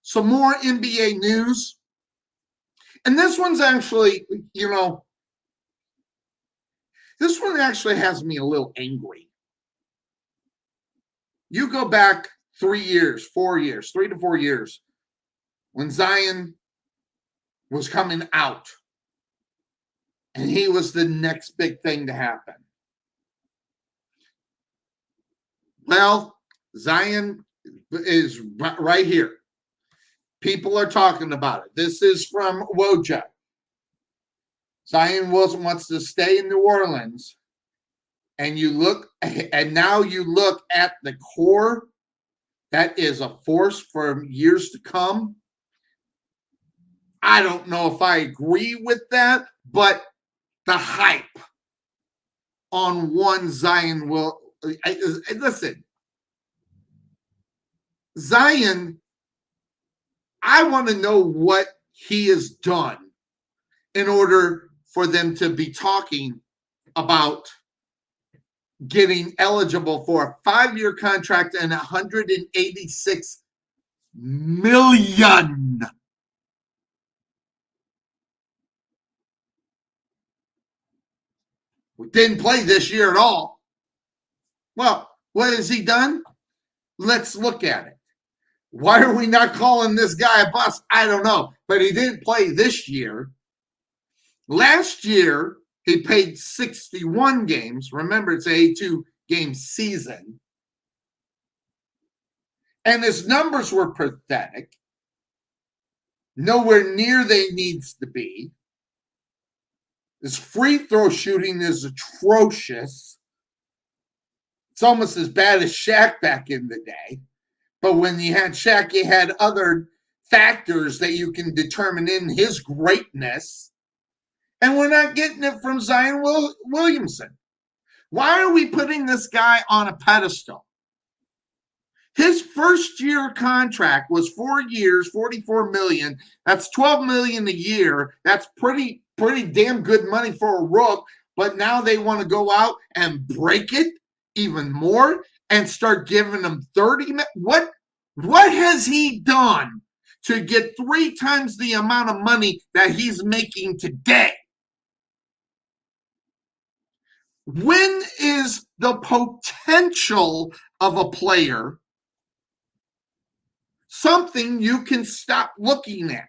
Some more NBA news. And this one's actually, this one actually has me a little angry. You go back 3 years, 4 years, 3 to 4 years, when Zion was coming out, and he was the next big thing to happen. Well, Zion is right here. People are talking about it. This is from Woj. Zion Wilson wants to stay in New Orleans. And now you look at the core. That is a force for years to come. I don't know if I agree with that, but the hype on one Zion will. Listen, Zion, I want to know what he has done in order for them to be talking about getting eligible for a 5-year contract and $186 million. We didn't play this year at all. Well, what has he done? Let's look at it. Why are we not calling this guy a bust? I don't know. But he didn't play this year. Last year, he played 61 games. Remember, it's an 82-game season. And his numbers were pathetic. Nowhere near they needs to be. His free throw shooting is atrocious. It's almost as bad as Shaq back in the day. But when you had Shaq, you had other factors that you can determine in his greatness. And we're not getting it from Zion Williamson. Why are we putting this guy on a pedestal? His first-year contract was 4 years, $44 million. That's $12 million a year. That's pretty damn good money for a rook. But now they want to go out and break it even more and start giving him 30. What has he done to get 3 times the amount of money that he's making today? When is the potential of a player something you can stop looking at?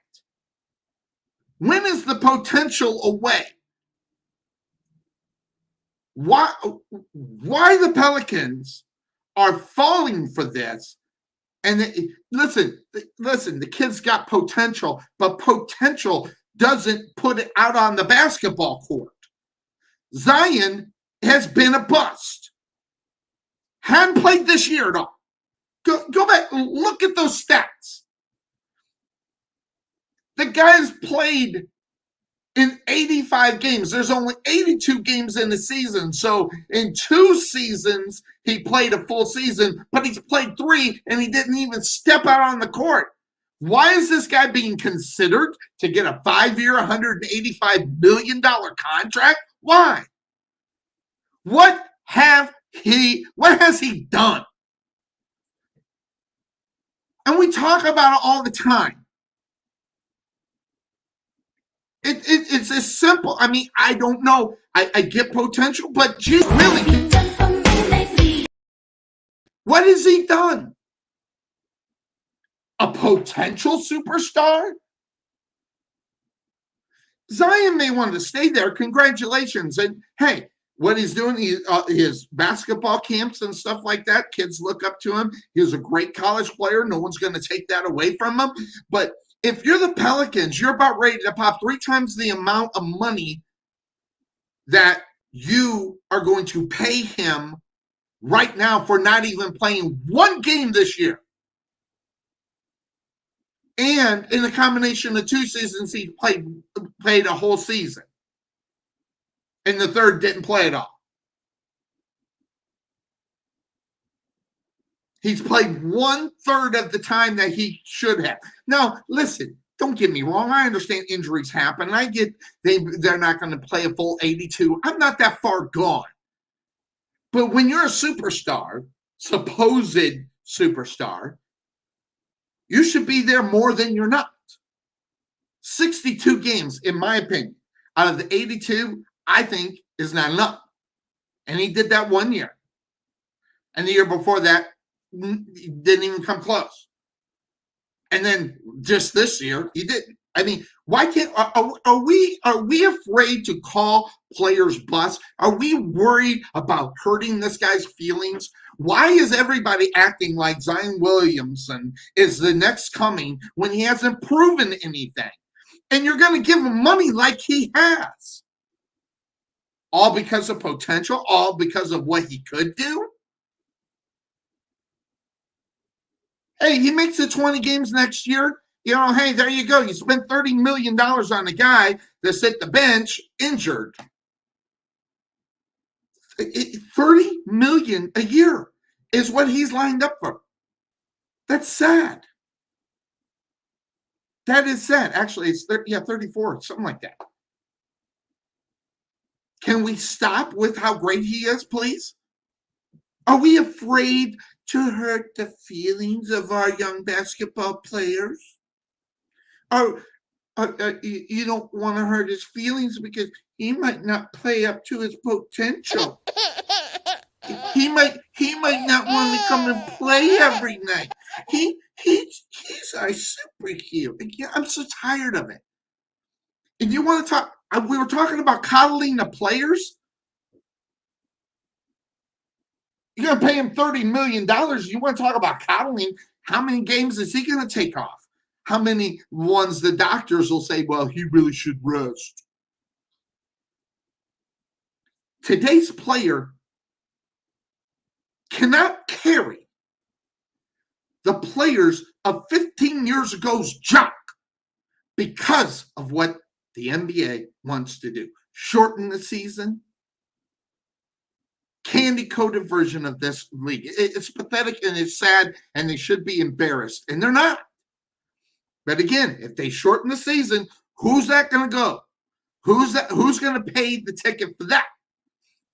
When is the potential away? Why the Pelicans are falling for this? And listen, the kid's got potential, but potential doesn't put it out on the basketball court. Zion has been a bust. Hadn't played this year at all. Go back, look at those stats. The guy's played in 85 games. There's only 82 games in the season. So in 2 seasons, he played a full season, but he's played 3 and he didn't even step out on the court. Why is this guy being considered to get a 5-year, $185 million contract? Why? What has he done? And we talk about it all the time. It's as simple. I mean, I don't know. I get potential, but gee, really, what has he done? A potential superstar? Zion may want to stay there. Congratulations. And hey, what he's doing, his basketball camps and stuff like that, kids look up to him. He's a great college player. No one's going to take that away from him. But if you're the Pelicans, you're about ready to pop 3 times the amount of money that you are going to pay him right now for not even playing 1 game this year. And in a combination of 2 seasons, he played a whole season. And the 3rd didn't play at all. He's played 1/3 of the time that he should have. Now, listen, don't get me wrong. I understand injuries happen. I get they're not going to play a full 82. I'm not that far gone. But when you're a superstar, supposed superstar, you should be there more than you're not. 62 games, in my opinion, out of the 82, I think is not enough. And he did that 1 year. And the year before that, didn't even come close. And then just this year, he didn't. I mean, why can't are we afraid to call players bust? Are we worried about hurting this guy's feelings? Why is everybody acting like Zion Williamson is the next coming when he hasn't proven anything? And you're going to give him money like he has. All because of potential, all because of what he could do. Hey, he makes it 20 games next year. You know, hey, there you go. You spent $30 million on a guy that's at the bench injured. $30 million a year is what he's lined up for. That's sad. That is sad. Actually, it's 34, something like that. Can we stop with how great he is, please? Are we afraid to hurt the feelings of our young basketball players? Or you don't want to hurt his feelings because he might not play up to his potential. He might not want to come and play every night. He's our superhero. I'm so tired of it. And you want to talk? We were talking about coddling the players. You're going to pay him $30 million. You want to talk about coddling? How many games is he going to take off? How many ones the doctors will say, well, he really should rest? Today's player cannot carry the players of 15 years ago's junk because of what the NBA wants to do. Shorten the season. Candy-coated version of this league. It's pathetic and it's sad, and they should be embarrassed, and they're not. But again, if they shorten the season, who's that going to go? Who's going to pay the ticket for that?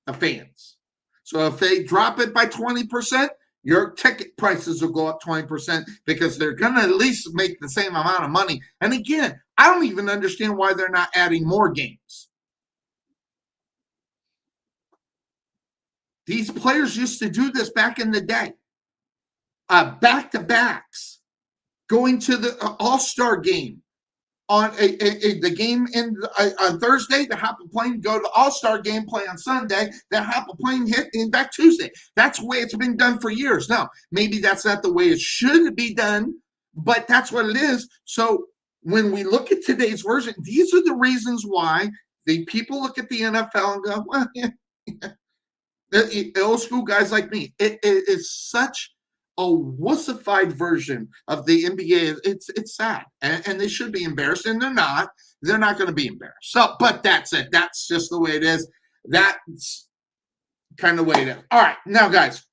The fans. So if they drop it by 20%, your ticket prices will go up 20% because they're going to at least make the same amount of money. And again, I don't even understand why they're not adding more games. These players used to do this back in the day. Back-to-backs. Going to the All-Star game. On the game on Thursday, they hop a plane, go to the All-Star game, play on Sunday, then hop a plane, hit and back Tuesday. That's the way it's been done for years. Now, maybe that's not the way it should be done, but that's what it is. So when we look at today's version, these are the reasons why the people look at the NFL and go, well, yeah. The old school guys like me. It is such a wussified version of the NBA. It's sad, and they should be embarrassed, and they're not. They're not going to be embarrassed. So, but that's it. That's just the way it is. That's kind of the way it is. All right, now, guys,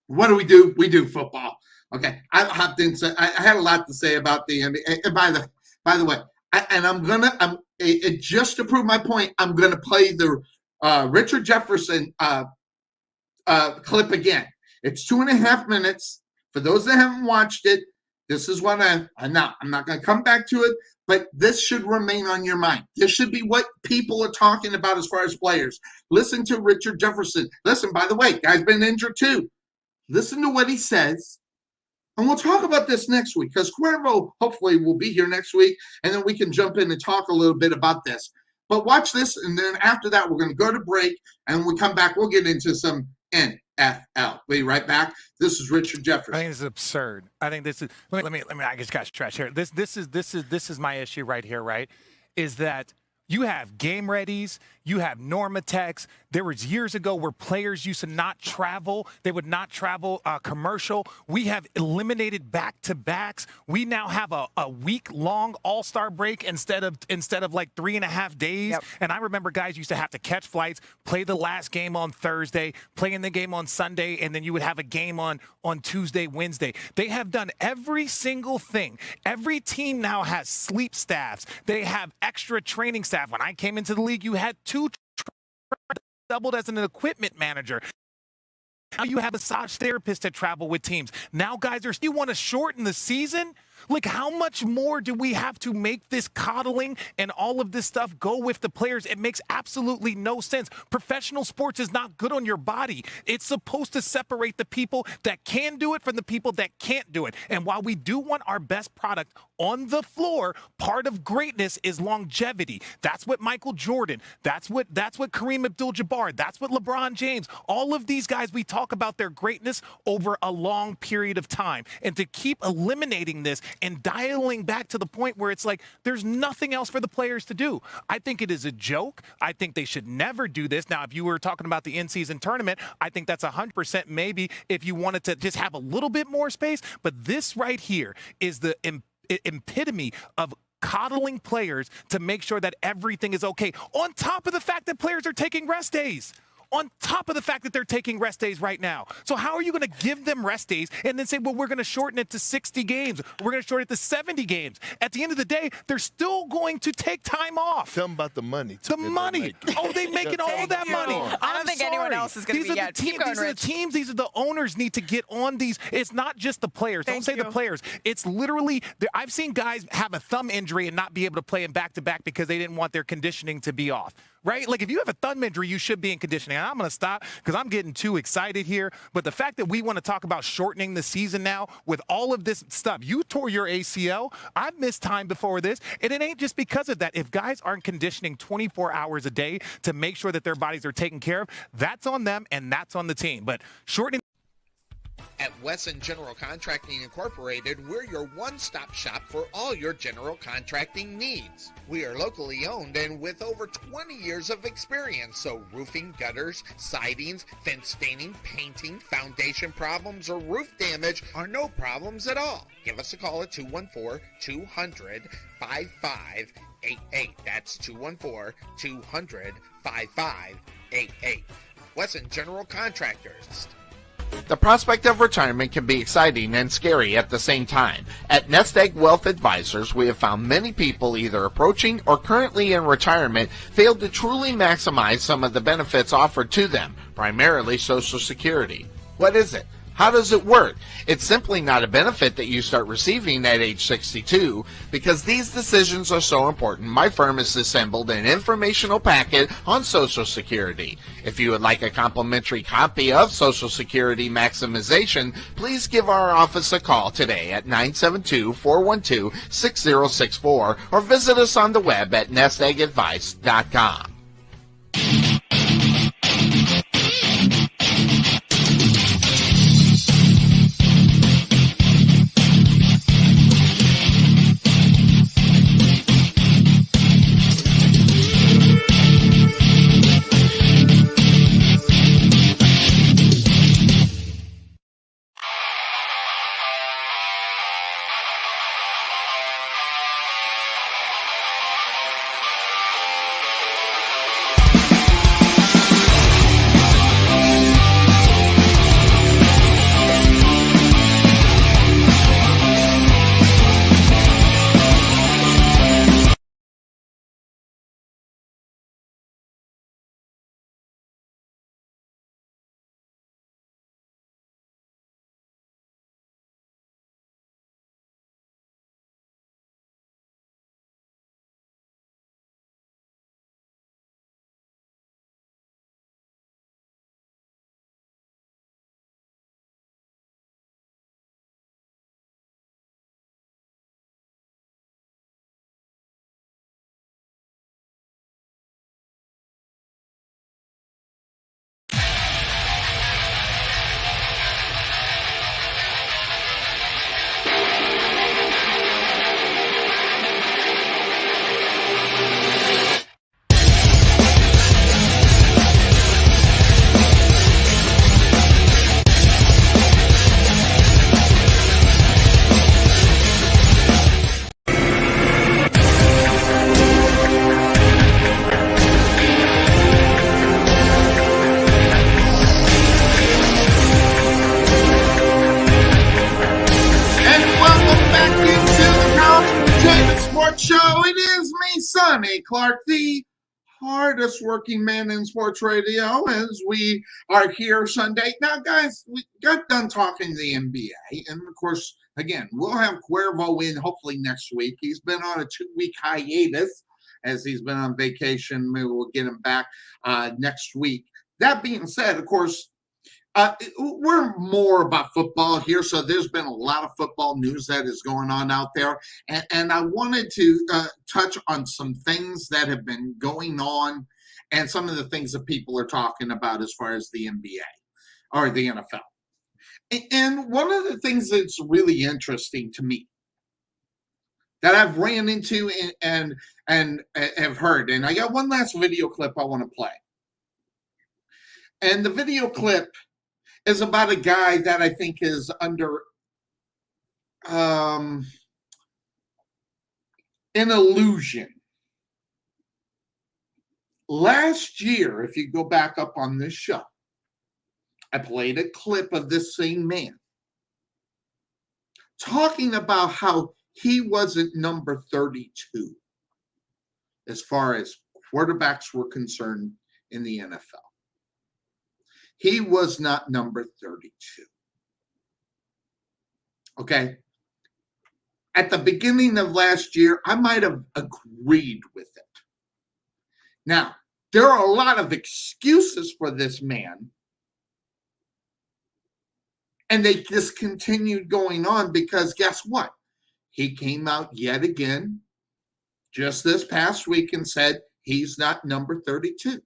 what do? We do football. Okay, I hopped in. I had a lot to say about the NBA. And by the way, just to prove my point, I'm gonna play the Richard Jefferson clip again. It's 2.5 minutes. For those that haven't watched it, this is what I'm not going to come back to it, but this should remain on your mind. This should be what people are talking about as far as players. Listen to Richard Jefferson. Listen, by the way, guy's been injured too. Listen to what he says. And we'll talk about this next week because Cuervo hopefully will be here next week, and then we can jump in and talk a little bit about this. But watch this, and then after that, we're going to go to break, and when we come back, we'll get into some NFL. We'll be right back. This is Richard Jefferson. I think this is absurd. I think this is. Let me. I just got stretched here. This is my issue right here. Right, is that you have game readies, you have Normatex. There was years ago where players used to not travel. They would not travel commercial. We have eliminated back-to-backs. We now have a week-long all-star break instead of like 3.5 days. Yep. And I remember guys used to have to catch flights, play the last game on Thursday, play in the game on Sunday, and then you would have a game on Tuesday, Wednesday. They have done every single thing. Every team now has sleep staffs. They have extra training staff. When I came into the league, you had 2 doubled as an equipment manager. Now you have massage therapists that travel with teams. Now, guys, you want to shorten the season? Like, how much more do we have to make this coddling and all of this stuff go with the players? It makes absolutely no sense. Professional sports is not good on your body. It's supposed to separate the people that can do it from the people that can't do it. And while we do want our best product on the floor, part of greatness is longevity. That's what Michael Jordan, that's what Kareem Abdul-Jabbar, that's what LeBron James, all of these guys, we talk about their greatness over a long period of time. And to keep eliminating this and dialing back to the point where it's like there's nothing else for the players to do. I think it is a joke. I think they should never do this. Now, if you were talking about the in-season tournament, I think that's 100% maybe if you wanted to just have a little bit more space. But this right here is the epitome of coddling players to make sure that everything is okay. On top of the fact that players are taking rest days. on top of the fact that they're taking rest days right now. So how are you going to give them rest days and then say, well, we're going to shorten it to 60 games. We're going to shorten it to 70 games. At the end of the day, they're still going to take time off. Tell them about the money. The money. Oh, they're making all that money. I don't think anyone else is going to be yet. These are the teams. These are the owners need to get on these. It's not just the players. Don't say the players. It's literally, I've seen guys have a thumb injury and not be able to play in back-to-back because they didn't want their conditioning to be off. Right? Like, if you have a thumb injury, you should be in conditioning. And I'm going to stop because I'm getting too excited here. But the fact that we want to talk about shortening the season now with all of this stuff, you tore your ACL. I've missed time before this. And it ain't just because of that. If guys aren't conditioning 24 hours a day to make sure that their bodies are taken care of, that's on them and that's on the team. But shortening. At Wesson General Contracting Incorporated, we're your one-stop shop for all your general contracting needs. We are locally owned and with over 20 years of experience, so roofing, gutters, sidings, fence staining, painting, foundation problems, or roof damage are no problems at all. Give us a call at 214-200-5588. That's 214-200-5588. Wesson General Contractors. The prospect of retirement can be exciting and scary at the same time. At Nest Egg Wealth Advisors, we have found many people either approaching or currently in retirement fail to truly maximize some of the benefits offered to them, primarily Social Security. What is it? How does it work? It's simply not a benefit that you start receiving at age 62. Because these decisions are so important, my firm has assembled an informational packet on Social Security. If you would like a complimentary copy of Social Security Maximization, please give our office a call today at 972-412-6064 or visit us on the web at nesteggadvice.com. Sonny Clark, the hardest working man in sports radio, as we are here Sunday. Now, guys, we got done talking the NBA, and of course, again, we'll have Cuervo in hopefully next week. He's been on a 2-week hiatus as he's been on vacation. Maybe we'll get him back next week. That being said, of course, we're more about football here, so there's been a lot of football news that is going on out there, and I wanted to touch on some things that have been going on and some of the things that people are talking about as far as the NBA or the NFL. And one of the things that's really interesting to me that I've ran into and have heard, and I got one last video clip I want to play. And the video clip is about a guy that I think is under an illusion Last year, if you go back up on this show, I played a clip of this same man talking about how he wasn't number 32 as far as quarterbacks were concerned in the NFL. He was not number 32. Okay? At the beginning of last year, I might have agreed with it. Now, there are a lot of excuses for this man, and they just continued going on because guess what? He came out yet again just this past week and said he's not number 32.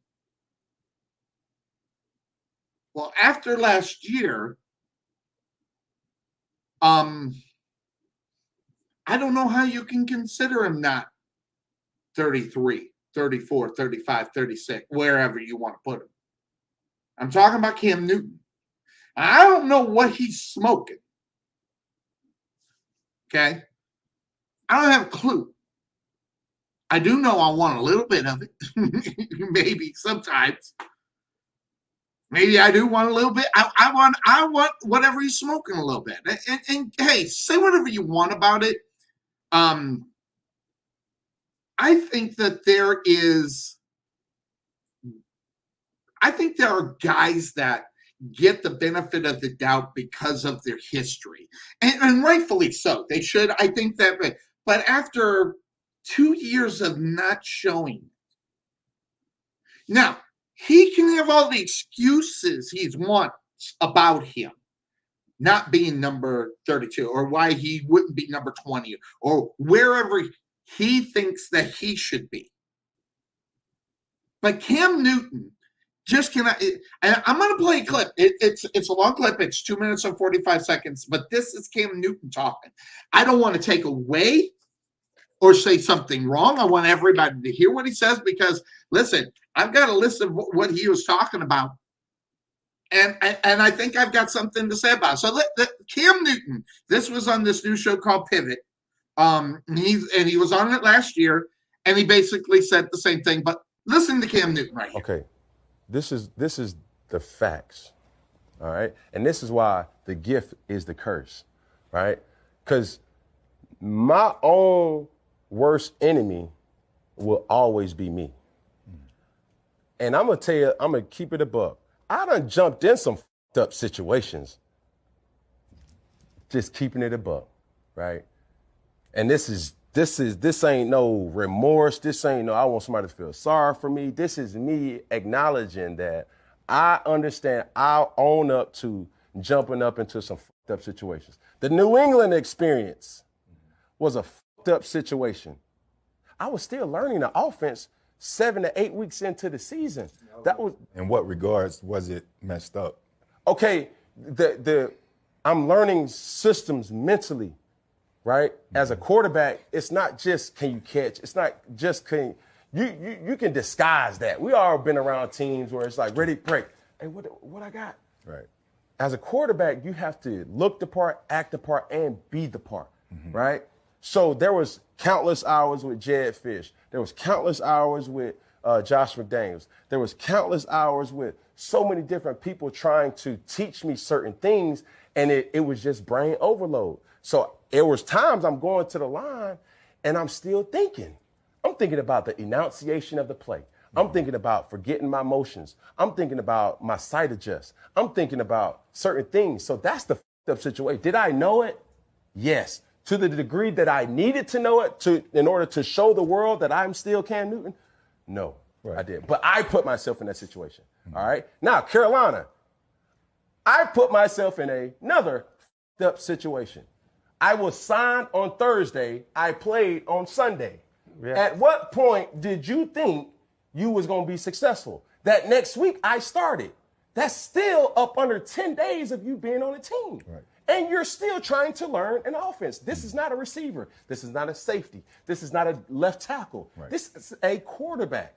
Well, after last year, I don't know how you can consider him not 33, 34, 35, 36, wherever you want to put him. I'm talking about Cam Newton. I don't know what he's smoking. Okay? I don't have a clue. I do know I want a little bit of it. Maybe sometimes. Maybe I do want a little bit. I want whatever he's smoking a little bit. And hey, say whatever you want about it. I think that there are guys that get the benefit of the doubt because of their history. And rightfully so. They should. I think that. But after 2 years of not showing it. Now, he can have all the excuses he wants about him not being number 32 or why he wouldn't be number 20 or wherever he thinks that he should be. But Cam Newton just cannot. I'm going to play a clip. It's a long clip. It's 2 minutes and 45 seconds. But this is Cam Newton talking. I don't want to take away or say something wrong. I want everybody to hear what he says because, listen, I've got a list of what he was talking about. And I think I've got something to say about it. So Cam Newton, this was on this new show called Pivot. He was on it last year, and he basically said the same thing. But listen to Cam Newton right here. Okay, this is the facts, all right? And this is why the gift is the curse, right? Because my own worst enemy will always be me. And I'm going to tell you, I'm going to keep it a buck. I done jumped in some fucked up situations. Just keeping it a buck, right? And this ain't no remorse. This ain't no, I want somebody to feel sorry for me. This is me acknowledging that I understand I'll own up to jumping up into some fucked up situations. The New England experience was a fucked up situation. I was still learning the offense 7 to 8 weeks into the season. That was. In what regards was it messed up? Okay, I'm learning systems mentally, right? As a quarterback, it's not just can you catch. It's not just can you can disguise that. We all been around teams where it's like ready, break. Hey, what I got? Right. As a quarterback, you have to look the part, act the part, and be the part, right? So there was countless hours with Jed Fish. There was countless hours with Josh McDaniels. There was countless hours with so many different people trying to teach me certain things, and it was just brain overload. So it was times I'm going to the line, and I'm still thinking. I'm thinking about the enunciation of the play. I'm thinking about forgetting my motions. I'm thinking about my sight adjust. I'm thinking about certain things. So that's the fucked up situation. Did I know it? Yes. To the degree that I needed to know it in order to show the world that I'm still Cam Newton? No, I didn't. But I put myself in that situation. All right. Now, Carolina, I put myself in another fucked up situation. I was signed on Thursday. I played on Sunday. Yeah. At what point did you think you was going to be successful? That next week I started. That's still up under 10 days of you being on the team. Right. And you're still trying to learn an offense. This is not a receiver. This is not a safety. This is not a left tackle. Right. This is a quarterback.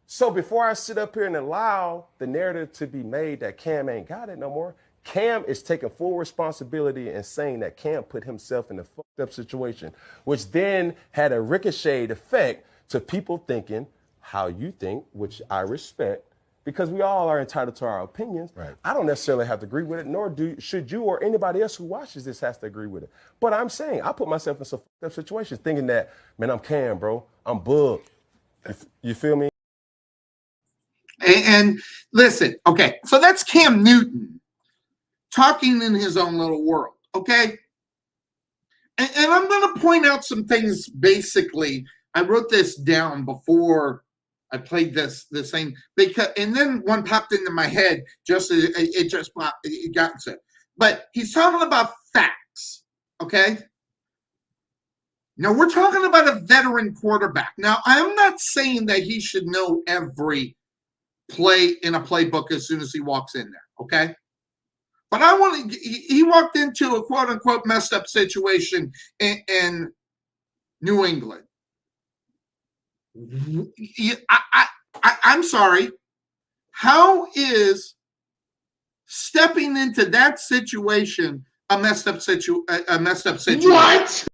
So before I sit up here and allow the narrative to be made that Cam ain't got it no more, Cam is taking full responsibility and saying that Cam put himself in a fucked up situation, which then had a ricocheted effect to people thinking, how you think, which I respect, because we all are entitled to our opinions. Right. I don't necessarily have to agree with it, nor should you or anybody else who watches this has to agree with it. But I'm saying I put myself in some situations thinking that, man, I'm Cam, bro. I'm Bug. You feel me? And listen, okay, so that's Cam Newton talking in his own little world, okay? And I'm going to point out some things. Basically, I wrote this down before I played this thing, because, and then one popped into my head. It just popped. It got it. But he's talking about facts. Okay. Now we're talking about a veteran quarterback. Now I'm not saying that he should know every play in a playbook as soon as he walks in there. Okay. But he walked into a quote unquote messed up situation in New England. I'm sorry. How is stepping into that situation a messed up situation? What?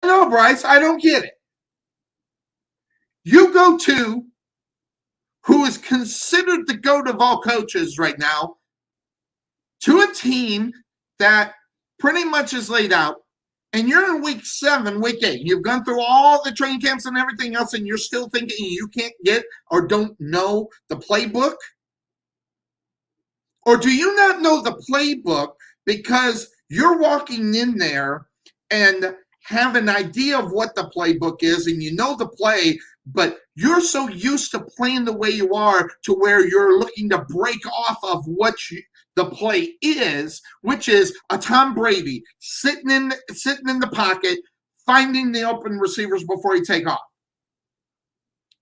No, Bryce, I don't get it. You go to who is considered the GOAT of all coaches right now to a team that pretty much is laid out. And you're in week 7, week 8. You've gone through all the training camps and everything else, and you're still thinking you can't get or don't know the playbook? Or do you not know the playbook because you're walking in there and have an idea of what the playbook is and you know the play, but you're so used to playing the way you are to where you're looking to break off of what the play is, which is a Tom Brady sitting in the pocket, finding the open receivers before he take off.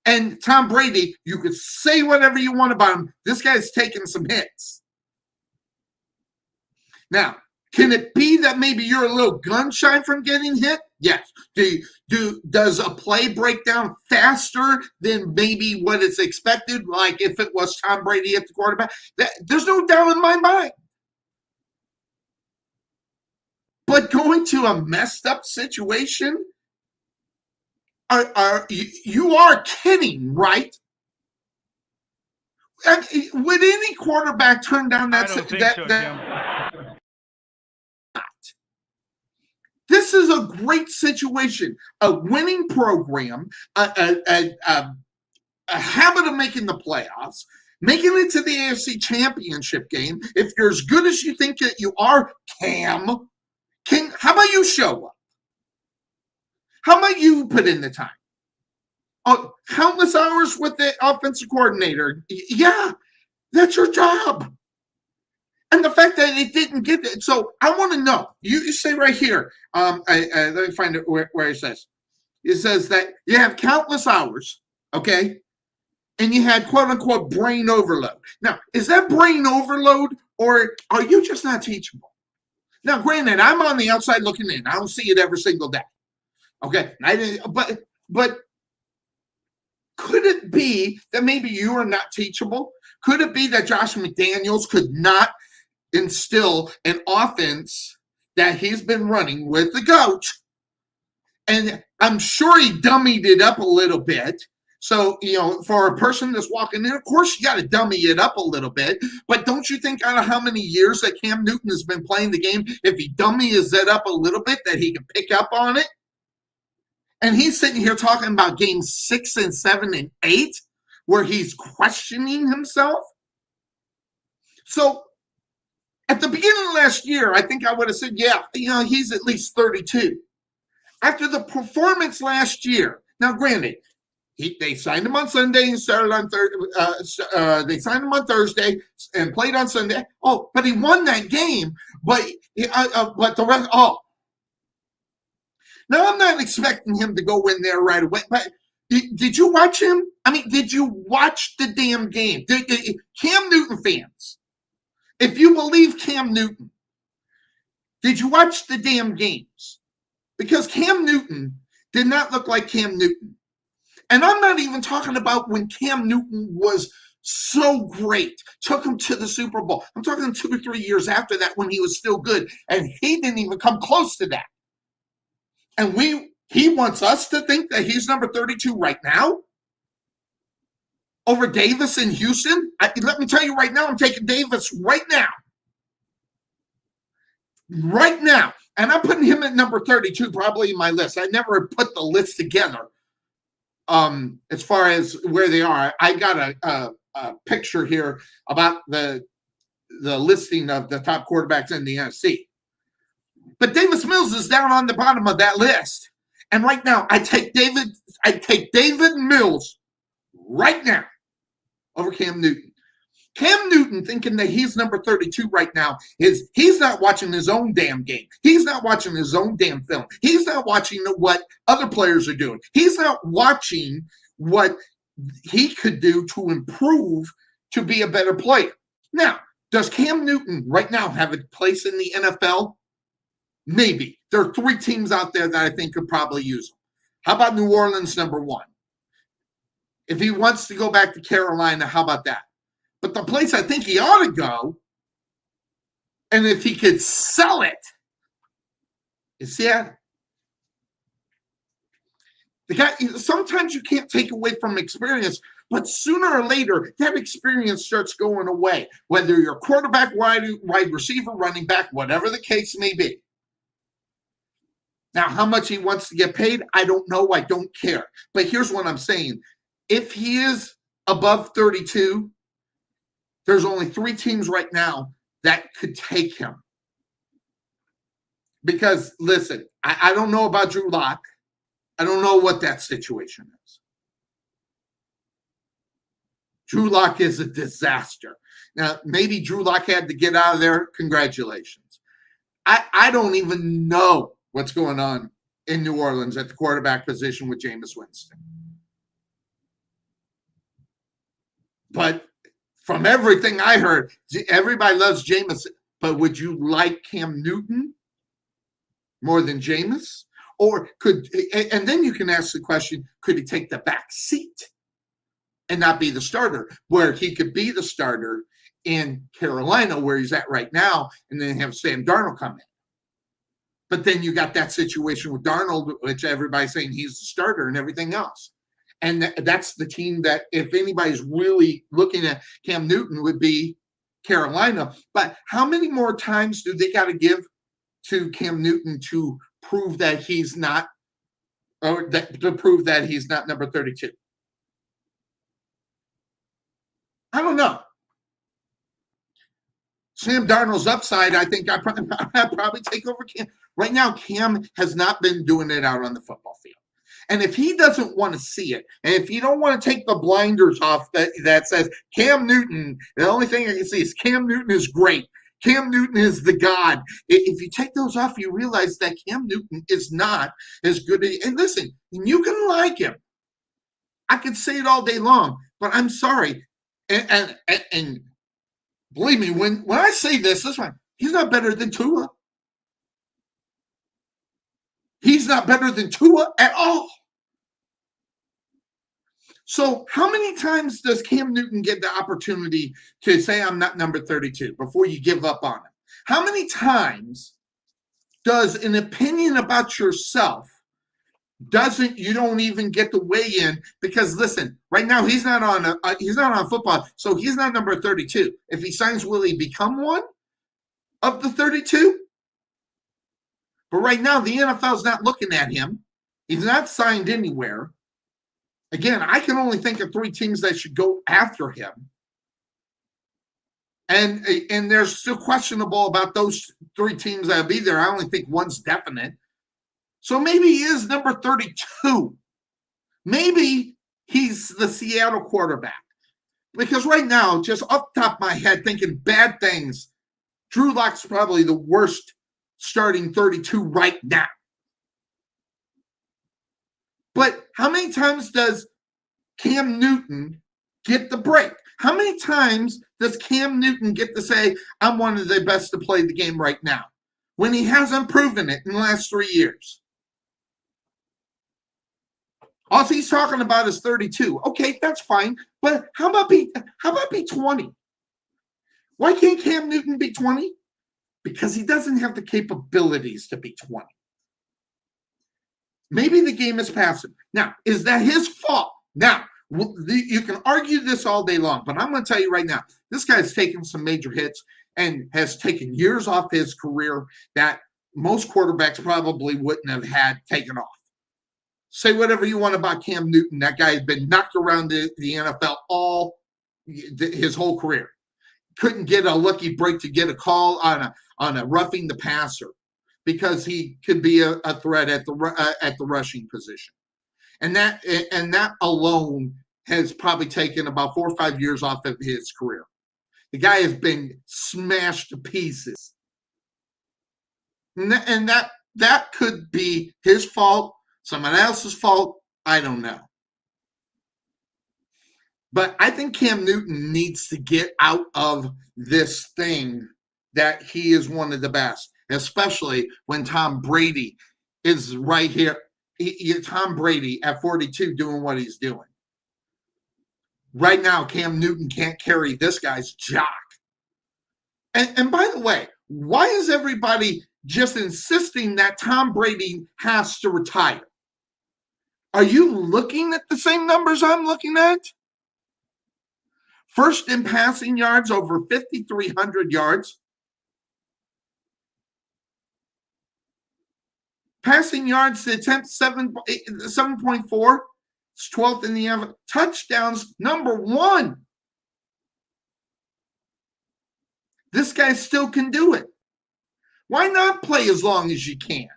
And Tom Brady, you could say whatever you want about him. This guy's taking some hits. Now, can it be that maybe you're a little gun shy from getting hit? Yes. Does a play break down faster than maybe what is expected, like if it was Tom Brady at the quarterback? There's no doubt in my mind. But going to a messed up situation, you are kidding, right? Would any quarterback turn down that? I don't think so, Jim. This is a great situation, a winning program, a habit of making the playoffs, making it to the AFC Championship game. If you're as good as you think that you are, Cam, how about you show up? How about you put in the time? Oh, countless hours with the offensive coordinator. Yeah, that's your job. And the fact that it didn't get it. So I want to know. You say right here. Let me find it where it says. It says that you have countless hours, okay? And you had quote unquote brain overload. Now, is that brain overload or are you just not teachable? Now, granted, I'm on the outside looking in. I don't see it every single day. Okay. But could it be that maybe you are not teachable? Could it be that Josh McDaniels could not instill an offense that he's been running with the GOAT? And I'm sure he dummied it up a little bit. So, for a person that's walking in, of course, you got to dummy it up a little bit. But don't you think out of how many years that Cam Newton has been playing the game, if he dummies it up a little bit, that he can pick up on it? And he's sitting here talking about games 6 and 7 and 8, where he's questioning himself. So, at the beginning of last year, I think I would have said, yeah, he's at least 32. After the performance last year, now granted, they signed him on Sunday and started on Thursday. They signed him on Thursday and played on Sunday. Oh, but he won that game. But the rest, Now, I'm not expecting him to go in there right away. But did you watch him? I mean, did you watch the damn game? Cam Newton fans, if you believe Cam Newton, did you watch the damn games? Because Cam Newton did not look like Cam Newton. And I'm not even talking about when Cam Newton was so great, took him to the Super Bowl. I'm talking 2 or 3 years after that when he was still good. And he didn't even come close to that. And he wants us to think that he's number 32 right now? over Davis in Houston? Let me tell you right now, I'm taking Davis right now. Right now. And I'm putting him at number 32 probably in my list. I never put the list together as far as where they are. I got a picture here about the listing of the top quarterbacks in the NFC. But Davis Mills is down on the bottom of that list. And right now, I take David Mills right now over Cam Newton. Cam Newton thinking that he's number 32 right now he's not watching his own damn game. He's not watching his own damn film. He's not watching what other players are doing. He's not watching what he could do to improve to be a better player. Now, does Cam Newton right now have a place in the NFL? Maybe. There are 3 teams out there that I think could probably use him. How about New Orleans, number 1? If he wants to go back to Carolina, how about that? But the place I think he ought to go, and if he could sell it, is Seattle. The guy, sometimes you can't take away from experience, but sooner or later, that experience starts going away. Whether you're quarterback, wide receiver, running back, whatever the case may be. Now, how much he wants to get paid, I don't know. I don't care. But here's what I'm saying. If he is above 32, there's only 3 teams right now that could take him. Because, listen, I don't know about Drew Lock. I don't know what that situation is. Drew Lock is a disaster. Now, maybe Drew Lock had to get out of there. Congratulations. I don't even know what's going on in New Orleans at the quarterback position with Jameis Winston. But from everything I heard, everybody loves Jameis, but would you like Cam Newton more than Jameis? Or and then you can ask the question, could he take the back seat and not be the starter, where he could be the starter in Carolina, where he's at right now, and then have Sam Darnold come in? But then you got that situation with Darnold, which everybody's saying he's the starter and everything else. And that's the team that, if anybody's really looking at Cam Newton, would be Carolina. But how many more times do they got to give to Cam Newton to prove that he's not, or to prove that he's not number 32? I don't know. Sam Darnold's upside, I think I'd probably take over Cam. Right now, Cam has not been doing it out on the football field. And if he doesn't want to see it, and if you don't want to take the blinders off that says Cam Newton, the only thing I can see is Cam Newton is great. Cam Newton is the God. If you take those off, you realize that Cam Newton is not as good. And listen, you can like him. I could say it all day long, but I'm sorry. And believe me, when I say this one, he's not better than Tua. He's not better than Tua at all. So how many times does Cam Newton get the opportunity to say, I'm not number 32 before you give up on him? How many times does an opinion about yourself you don't even get to weigh in? Because listen, right now he's not on football, so he's not number 32. If he signs, will he become one of the 32? But right now the NFL's not looking at him. He's not signed anywhere. Again, I can only think of 3 teams that should go after him. And they're still questionable about those 3 teams that'll be there. I only think one's definite. So maybe he is number 32. Maybe he's the Seattle quarterback. Because right now, just off the top of my head, thinking bad things, Drew Lock's probably the worst starting 32 right now. But how many times does Cam Newton get the break? How many times does Cam Newton get to say, I'm one of the best to play the game right now, when he hasn't proven it in the last 3 years? All he's talking about is 32. Okay, that's fine. But how about be 20? Why can't Cam Newton be 20? Because he doesn't have the capabilities to be 20. Maybe the game is passive. Now, is that his fault? Now, You can argue this all day long, but I'm going to tell you right now, this guy's taken some major hits and has taken years off his career that most quarterbacks probably wouldn't have had taken off. Say whatever you want about Cam Newton. That guy has been knocked around the NFL his whole career. Couldn't get a lucky break to get a call on a roughing the passer because he could be a threat at the rushing position. And that alone has probably taken about 4 or 5 years off of his career. The guy has been smashed to pieces. And that could be his fault, someone else's fault, I don't know. But I think Cam Newton needs to get out of this thing that he is one of the best, especially when Tom Brady is right here. Tom Brady at 42 doing what he's doing. Right now, Cam Newton can't carry this guy's jock. And by the way, why is everybody just insisting that Tom Brady has to retire? Are you looking at the same numbers I'm looking at? First in passing yards, over 5,300 yards. Passing yards to attempt 7.4. It's 12th in the NFL. Touchdowns, number 1. This guy still can do it. Why not play as long as you can?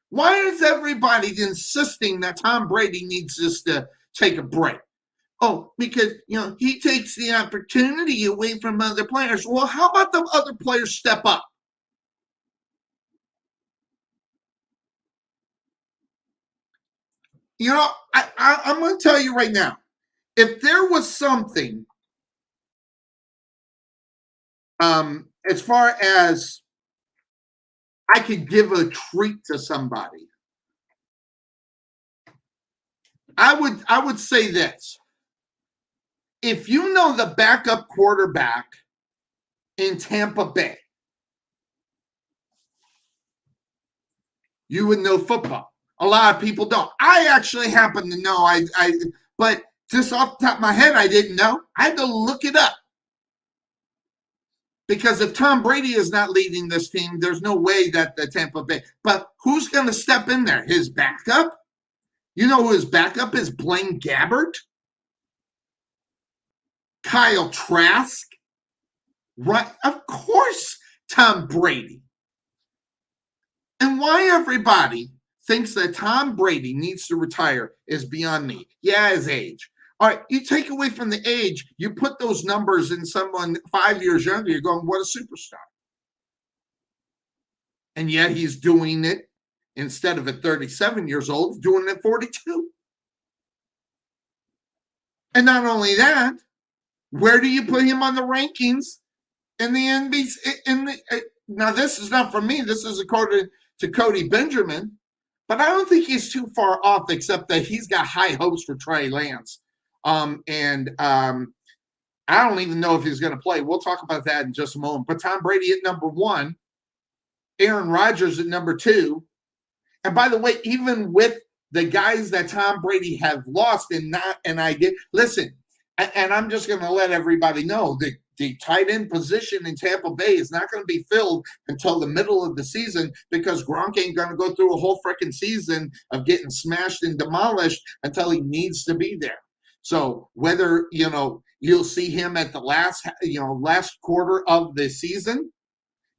Why is everybody insisting that Tom Brady needs just to take a break? Oh, because, he takes the opportunity away from other players. Well, how about the other players step up? I'm going to tell you right now, if there was something, as far as I could give a treat to somebody, I would say this. If you know the backup quarterback in Tampa Bay, you would know football. A lot of people don't. I actually happen to know. But just off the top of my head, I didn't know. I had to look it up. Because if Tom Brady is not leading this team, there's no way that the Tampa Bay. But who's going to step in there? His backup? You know who his backup is? Blaine Gabbert? Kyle Trask? Right? Of course, Tom Brady. And why everybody thinks that Tom Brady needs to retire is beyond me. Yeah, his age. All right, you take away from the age, you put those numbers in someone 5 years younger, you're going, what a superstar. And yet he's doing it, instead of at 37 years old, he's doing it at 42. And not only that, where do you put him on the rankings in the NBC? Now, this is not from me. This is according to Cody Benjamin. But I don't think he's too far off, except that he's got high hopes for Trey Lance. I don't even know if he's going to play. We'll talk about that in just a moment. But Tom Brady at number 1, Aaron Rodgers at number 2. And by the way, even with the guys that Tom Brady have lost and I did listen, and I'm just going to let everybody know that the tight end position in Tampa Bay is not going to be filled until the middle of the season because Gronk ain't going to go through a whole freaking season of getting smashed and demolished until he needs to be there. So whether, you'll see him at the last quarter of the season,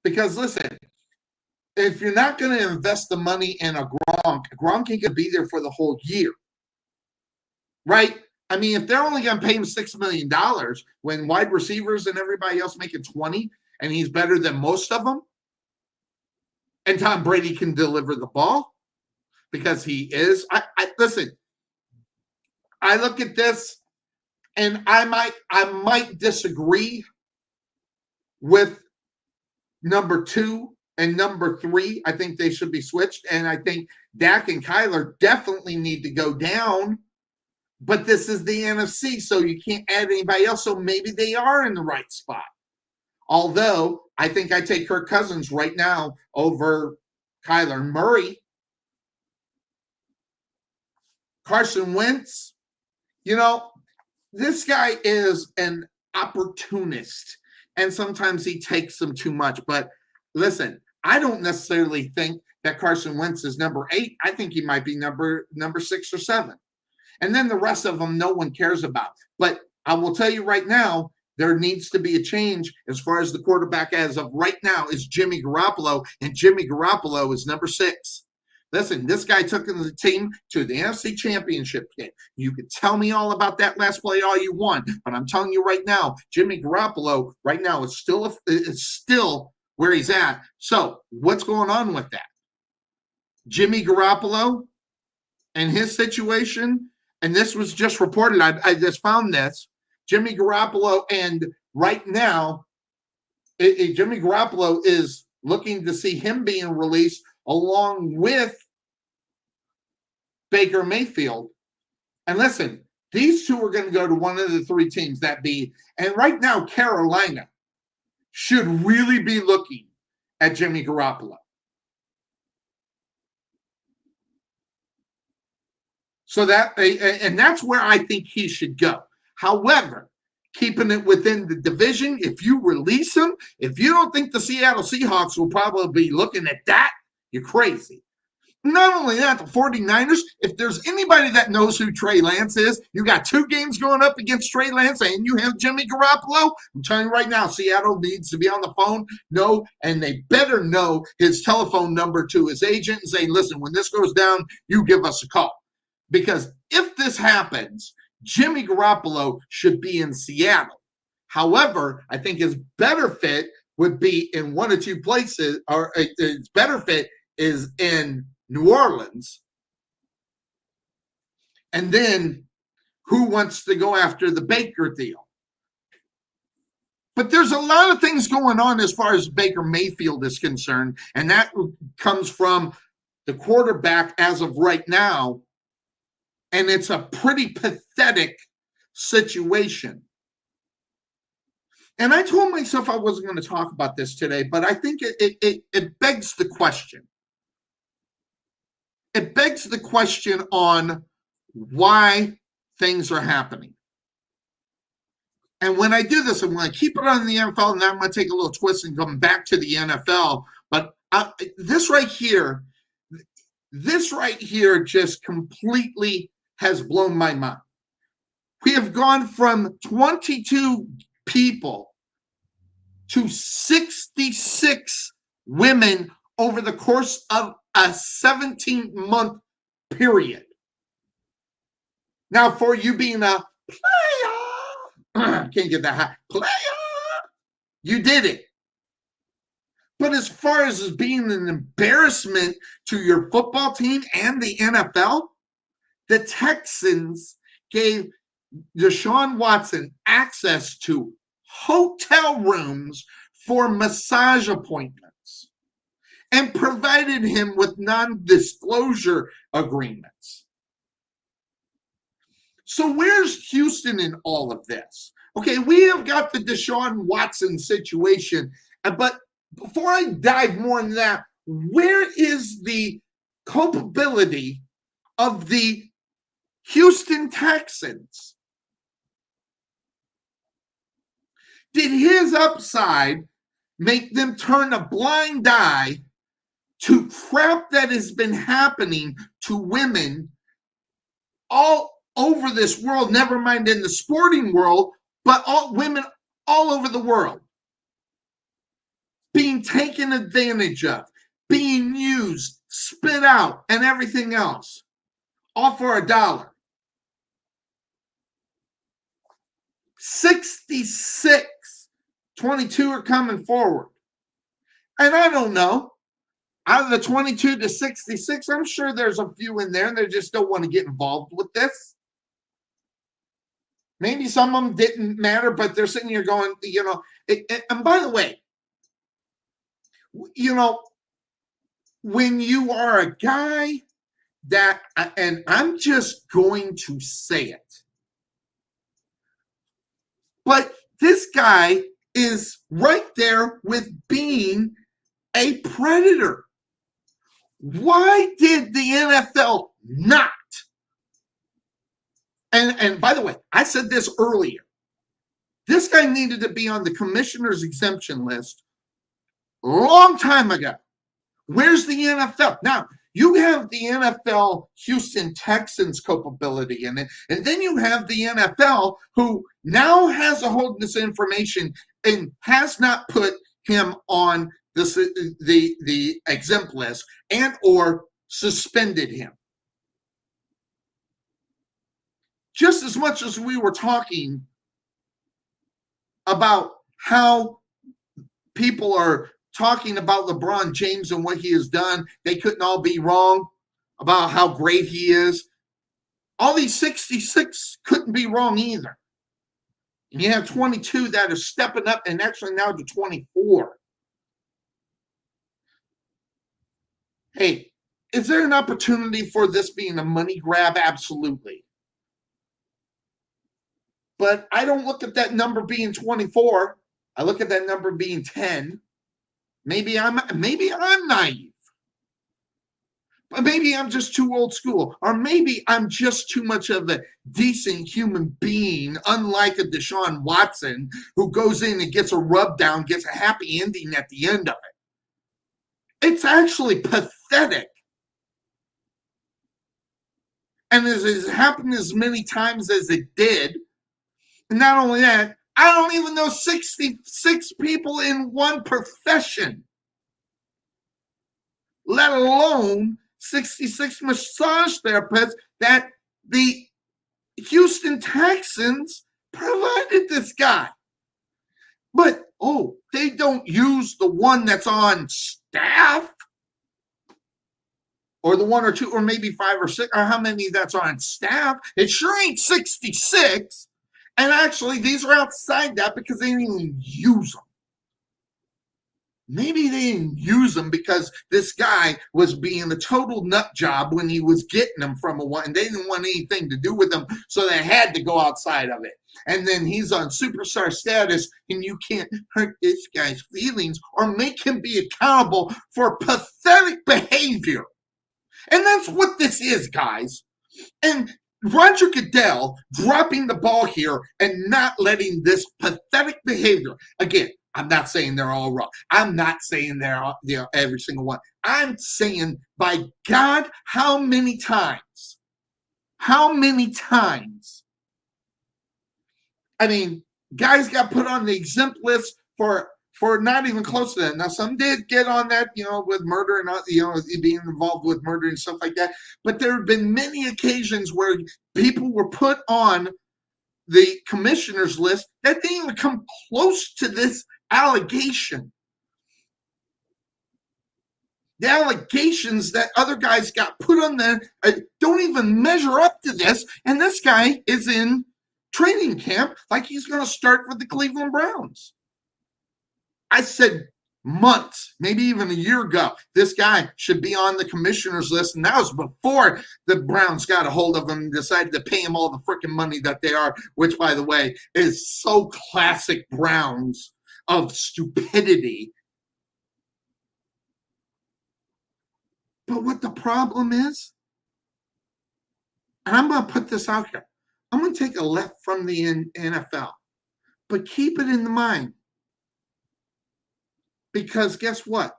because listen, if you're not going to invest the money in a Gronk ain't going to be there for the whole year, right? I mean, if they're only going to pay him $6 million when wide receivers and everybody else making 20, and he's better than most of them, and Tom Brady can deliver the ball because he is. Listen, I look at this, and I might disagree with number 2 and number 3. I think they should be switched, and I think Dak and Kyler definitely need to go down. But this is the NFC, so you can't add anybody else. So maybe they are in the right spot. Although I think I take Kirk Cousins right now over Kyler Murray. Carson Wentz, this guy is an opportunist, and sometimes he takes them too much. But listen, I don't necessarily think that Carson Wentz is number 8. I think he might be number 6 or 7. And then the rest of them, no one cares about. But I will tell you right now, there needs to be a change as far as the quarterback as of right now is Jimmy Garoppolo, and Jimmy Garoppolo is number 6. Listen, this guy took the team to the NFC Championship game. You can tell me all about that last play all you want, but I'm telling you right now, Jimmy Garoppolo right now is still where he's at. So what's going on with that? Jimmy Garoppolo and his situation, and this was just reported. I just found this. Jimmy Garoppolo, and right now, Jimmy Garoppolo is looking to see him being released along with Baker Mayfield. And listen, these two are going to go to one of the 3 teams that be, and right now, Carolina should really be looking at Jimmy Garoppolo. So that's where I think he should go. However, keeping it within the division, if you release him, if you don't think the Seattle Seahawks will probably be looking at that, you're crazy. Not only that, the 49ers, if there's anybody that knows who Trey Lance is, you got 2 games going up against Trey Lance and you have Jimmy Garoppolo. I'm telling you right now, Seattle needs to be on the phone. No, and they better know his telephone number to his agent and say, listen, when this goes down, you give us a call. Because if this happens, Jimmy Garoppolo should be in Seattle. However, I think his better fit would be in one or 2 places, or his better fit is in New Orleans. And then who wants to go after the Baker deal? But there's a lot of things going on as far as Baker Mayfield is concerned, and that comes from the quarterback as of right now. And it's a pretty pathetic situation. And I told myself I wasn't going to talk about this today, but I think it begs the question. It begs the question on why things are happening. And when I do this, I'm going to keep it on the NFL, and then I'm going to take a little twist and come back to the NFL. But this right here just completely has blown my mind. We have gone from 22 people to 66 women over the course of a 17-month period. Now, for you being a player, can't get that high, player, you did it. But as far as being an embarrassment to your football team and the NFL, the Texans gave Deshaun Watson access to hotel rooms for massage appointments and provided him with non-disclosure agreements. So where's Houston in all of this? Okay, we have got the Deshaun Watson situation, but before I dive more into that, where is the culpability of the Houston Texans? Did his upside make them turn a blind eye to crap that has been happening to women all over this world, never mind in the sporting world, but all women all over the world, being taken advantage of, being used, spit out, and everything else, all for $1. 66, 22 are coming forward. And I don't know, out of the 22 to 66, I'm sure there's a few in there that just don't want to get involved with this. Maybe some of them didn't matter, but they're sitting here going, and by the way, when you are a guy that, and I'm just going to say it, but this guy is right there with being a predator. Why did the NFL not And by the way, I said this earlier. This guy needed to be on the commissioner's exemption list a long time ago. Where's the NFL? Now, you have the NFL Houston Texans culpability in it, and then you have the NFL who now has a hold of this information and has not put him on the exempt list and or suspended him. Just as much as we were talking about how people are talking about LeBron James and what he has done, they couldn't all be wrong about how great he is. All these 66 couldn't be wrong either. And you have 22 that are stepping up and actually now to 24. Hey, is there an opportunity for this being a money grab? Absolutely. But I don't look at that number being 24. I look at that number being 10. Maybe I'm naive. But maybe I'm just too old school. Or maybe I'm just too much of a decent human being, unlike a Deshaun Watson, who goes in and gets a rub down, gets a happy ending at the end of it. It's actually pathetic. And as it has happened as many times as it did, and not only that, I don't even know 66 people in one profession, let alone 66 massage therapists that the Houston Texans provided this guy. But, they don't use the one that's on staff, or the one or two, or maybe 5 or 6, or how many that's on staff. It sure ain't 66. And actually, these are outside that because they didn't even use them. Maybe they didn't use them because this guy was being a total nut job when he was getting them from a one, and they didn't want anything to do with them, so they had to go outside of it. And then he's on superstar status, and you can't hurt this guy's feelings or make him be accountable for pathetic behavior. And that's what this is, guys. And Roger Goodell dropping the ball here and not letting this pathetic behavior. Again, I'm not saying they're all wrong. I'm not saying they're every single one. I'm saying, by God, how many times? How many times? I mean, guys got put on the exempt list for not even close to that. Now, some did get on that, with murder and, being involved with murder and stuff like that. But there have been many occasions where people were put on the commissioner's list that didn't even come close to this allegation. The allegations that other guys got put on there don't even measure up to this. And this guy is in training camp like he's going to start with the Cleveland Browns. I said months, maybe even a year ago, this guy should be on the commissioner's list. And that was before the Browns got a hold of him and decided to pay him all the freaking money that they are, which, by the way, is so classic Browns of stupidity. But what the problem is, and I'm going to put this out here, I'm going to take a left from the NFL, but keep it in mind. Because guess what?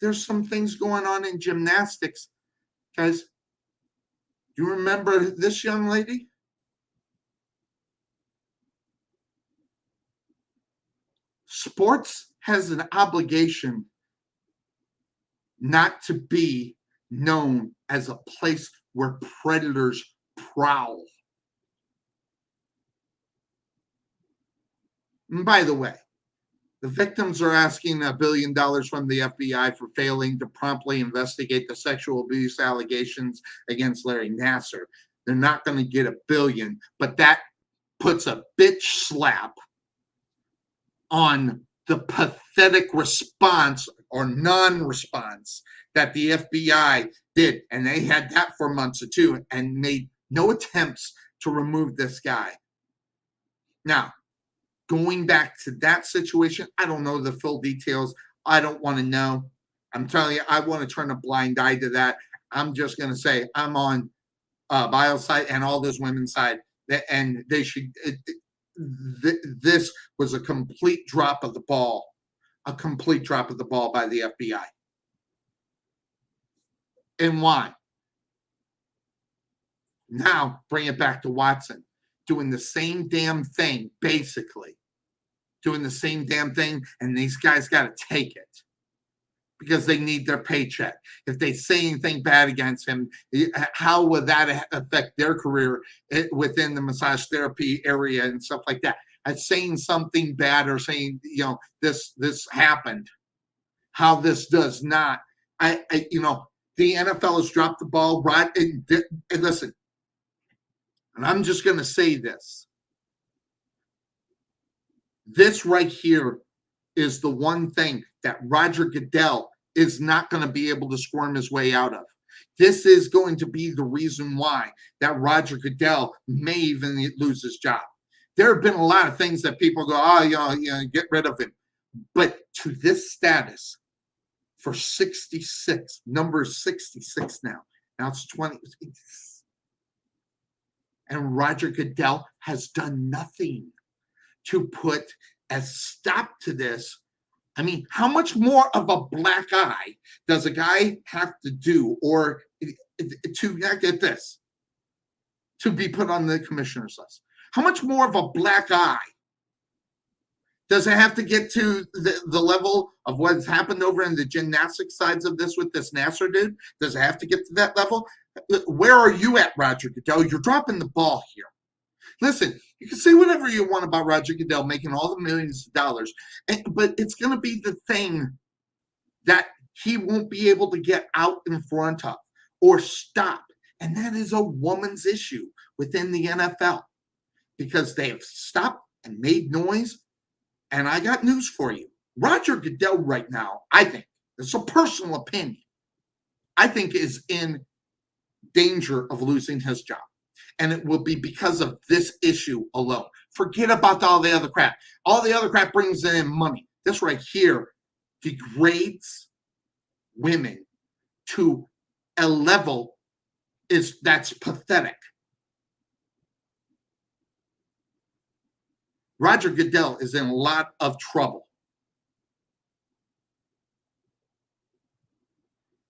There's some things going on in gymnastics. Guys, do you remember this young lady? Sports has an obligation not to be known as a place where predators prowl. And by the way, the victims are asking $1 billion from the FBI for failing to promptly investigate the sexual abuse allegations against Larry Nassar. They're not going to get $1 billion, but that puts a bitch slap on the pathetic response or non-response that the FBI did. And they had that for months or two and made no attempts to remove this guy. Now, going back to that situation, I don't know the full details. I don't want to know. I'm telling you, I want to turn a blind eye to that. I'm just going to say I'm on Bio's side and all those women's side and they should. This was a complete drop of the ball, by the FBI. And why? Now bring it back to Watson, doing the same damn thing, basically. Doing the same damn thing, and these guys got to take it because they need their paycheck. If they say anything bad against him, how will that affect their career within the massage therapy area and stuff like that? Saying something bad or saying, this happened, how this does not. The NFL has dropped the ball right. And listen, and I'm just going to say this. This right here is the one thing that Roger Goodell is not going to be able to squirm his way out of. This is going to be the reason why that Roger Goodell may even lose his job. There have been a lot of things that people go, get rid of him. But to this status, for 66, number 66 now it's 20. And Roger Goodell has done nothing to put a stop to this. I mean, how much more of a black eye does a guy have to do or to get this, to be put on the commissioner's list? How much more of a black eye does it have to get to the level of what's happened over in the gymnastic sides of this with this Nasser dude? Does it have to get to that level? Where are you at, Roger Goodell? You're dropping the ball here. Listen, you can say whatever you want about Roger Goodell making all the millions of dollars, but it's going to be the thing that he won't be able to get out in front of or stop. And that is a woman's issue within the NFL because they have stopped and made noise. And I got news for you. Roger Goodell right now, I think, it's a personal opinion, I think is in danger of losing his job. And it will be because of this issue alone. Forget about all the other crap. All the other crap brings in money. This right here degrades women to a level that's pathetic. Roger Goodell is in a lot of trouble.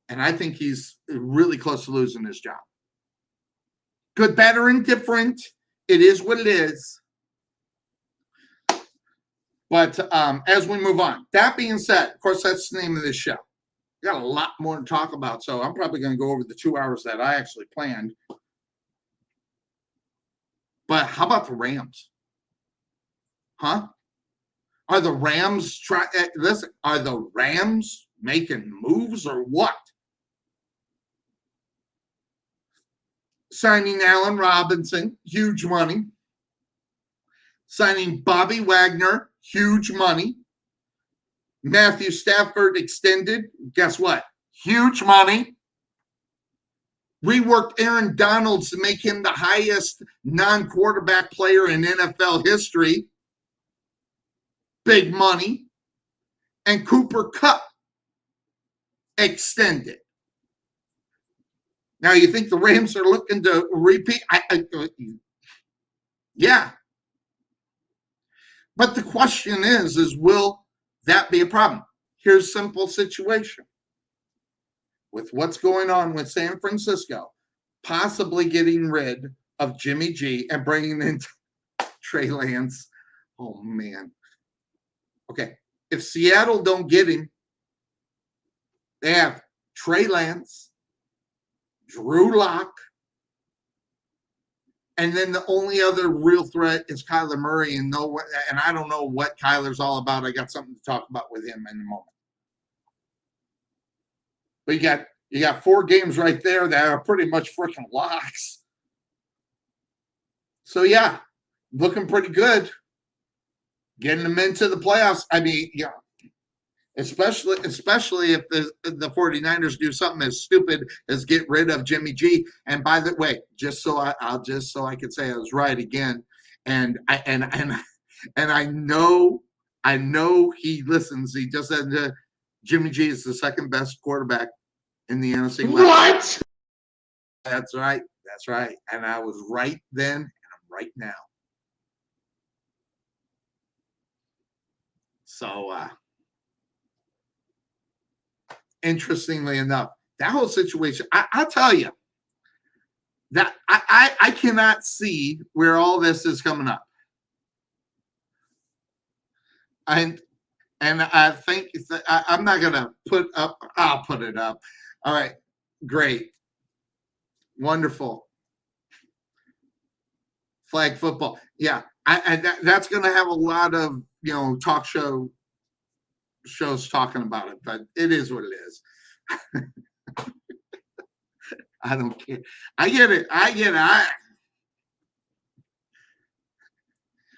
And I think he's really close to losing his job. Good, bad, or indifferent, it is what it is. But as we move on, that being said, of course, that's the name of this show. We got a lot more to talk about, so I'm probably going to go over the 2 hours that I actually planned. But how about the Rams? Huh? Are the Rams are the Rams making moves or what? Signing Allen Robinson, huge money. Signing Bobby Wagner, huge money. Matthew Stafford extended, guess what? Huge money. Reworked Aaron Donald to make him the highest non-quarterback player in NFL history. Big money. And Cooper Kupp extended. Now, you think the Rams are looking to repeat? Yeah. But the question is will that be a problem? Here's a simple situation. With what's going on with San Francisco, possibly getting rid of Jimmy G and bringing in Trey Lance. Oh, man. Okay. If Seattle don't get him, they have Trey Lance, Drew Lock, and then the only other real threat is Kyler Murray, and I don't know what Kyler's all about. I got something to talk about with him in a moment. But you got 4 games right there that are pretty much freaking locks. So yeah, looking pretty good. Getting them into the playoffs. I mean, yeah. Especially if the 49ers do something as stupid as get rid of Jimmy G. And by the way, just so I could say I was right again. And I know he listens. He just said Jimmy G is the second best quarterback in the NFC West. What? That's right. And I was right then, and I'm right now. So, interestingly enough, that whole situation, I'll tell you, that I cannot see where all this is coming up. And I think I'm not going to put up, I'll put it up. All right, great. Wonderful. Flag football. Yeah, that's going to have a lot of, talk shows talking about it, but it is what it is. I don't care. I get it.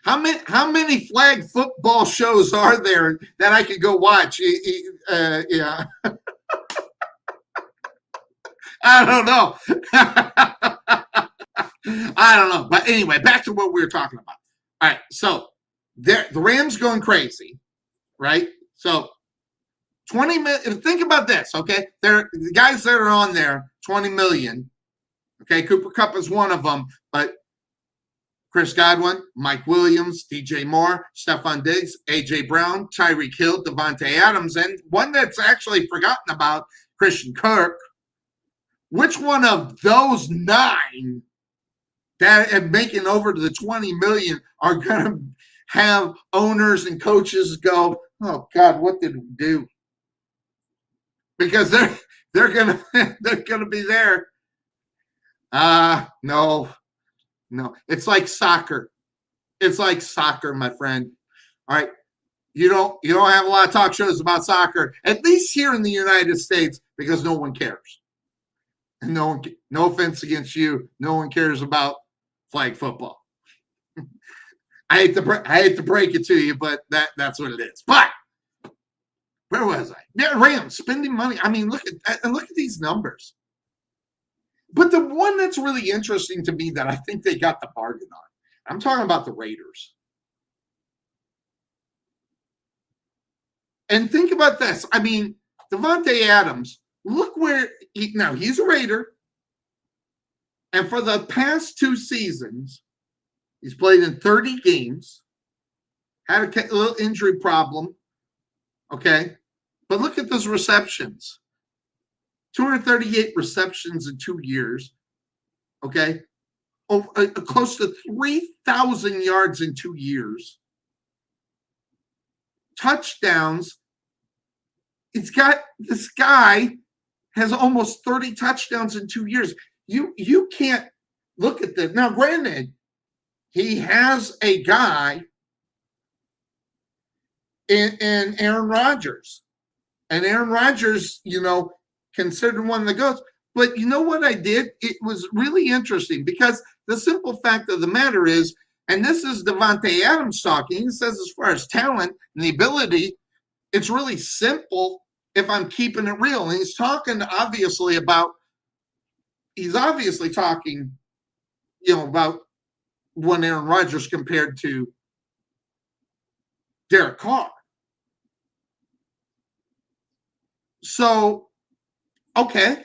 How many flag football shows are there that I could go watch? Yeah. I don't know. I don't know. But anyway, back to what we were talking about. All right. So the Rams going crazy, right? So 20 million. Think about this, okay? The guys that are on there, 20 million. Okay, Cooper Kupp is one of them, but Chris Godwin, Mike Williams, DJ Moore, Stephon Diggs, AJ Brown, Tyreek Hill, Davante Adams, and one that's actually forgotten about, Christian Kirk. Which one of those 9 that are making over to the 20 million are going to have owners and coaches go, oh God, what did we do? Because they're gonna be there. No. It's like soccer. It's like soccer, my friend. All right. You don't have a lot of talk shows about soccer, at least here in the United States, because no one cares. And no offense against you, no one cares about flag football. I hate to break it to you, but that's what it is. But where was I? Yeah, Rams spending money. I mean, look at these numbers. But the one that's really interesting to me that I think they got the bargain on, I'm talking about the Raiders. And think about this. I mean, Davante Adams, look where now he's a Raider. And for the past 2 seasons, he's played in 30 games, had a little injury problem. Okay. But look at those receptions. 238 receptions in 2 years. Okay. Close to 3,000 yards in 2 years. Touchdowns. This guy has almost 30 touchdowns in 2 years. You can't look at this. Now, granted, he has a guy in Aaron Rodgers. And Aaron Rodgers, considered one of the GOATs. But you know what I did? It was really interesting because the simple fact of the matter is, and this is Davante Adams talking, he says as far as talent and the ability, it's really simple if I'm keeping it real. And he's talking obviously talking, about when Aaron Rodgers compared to Derek Carr. So, okay,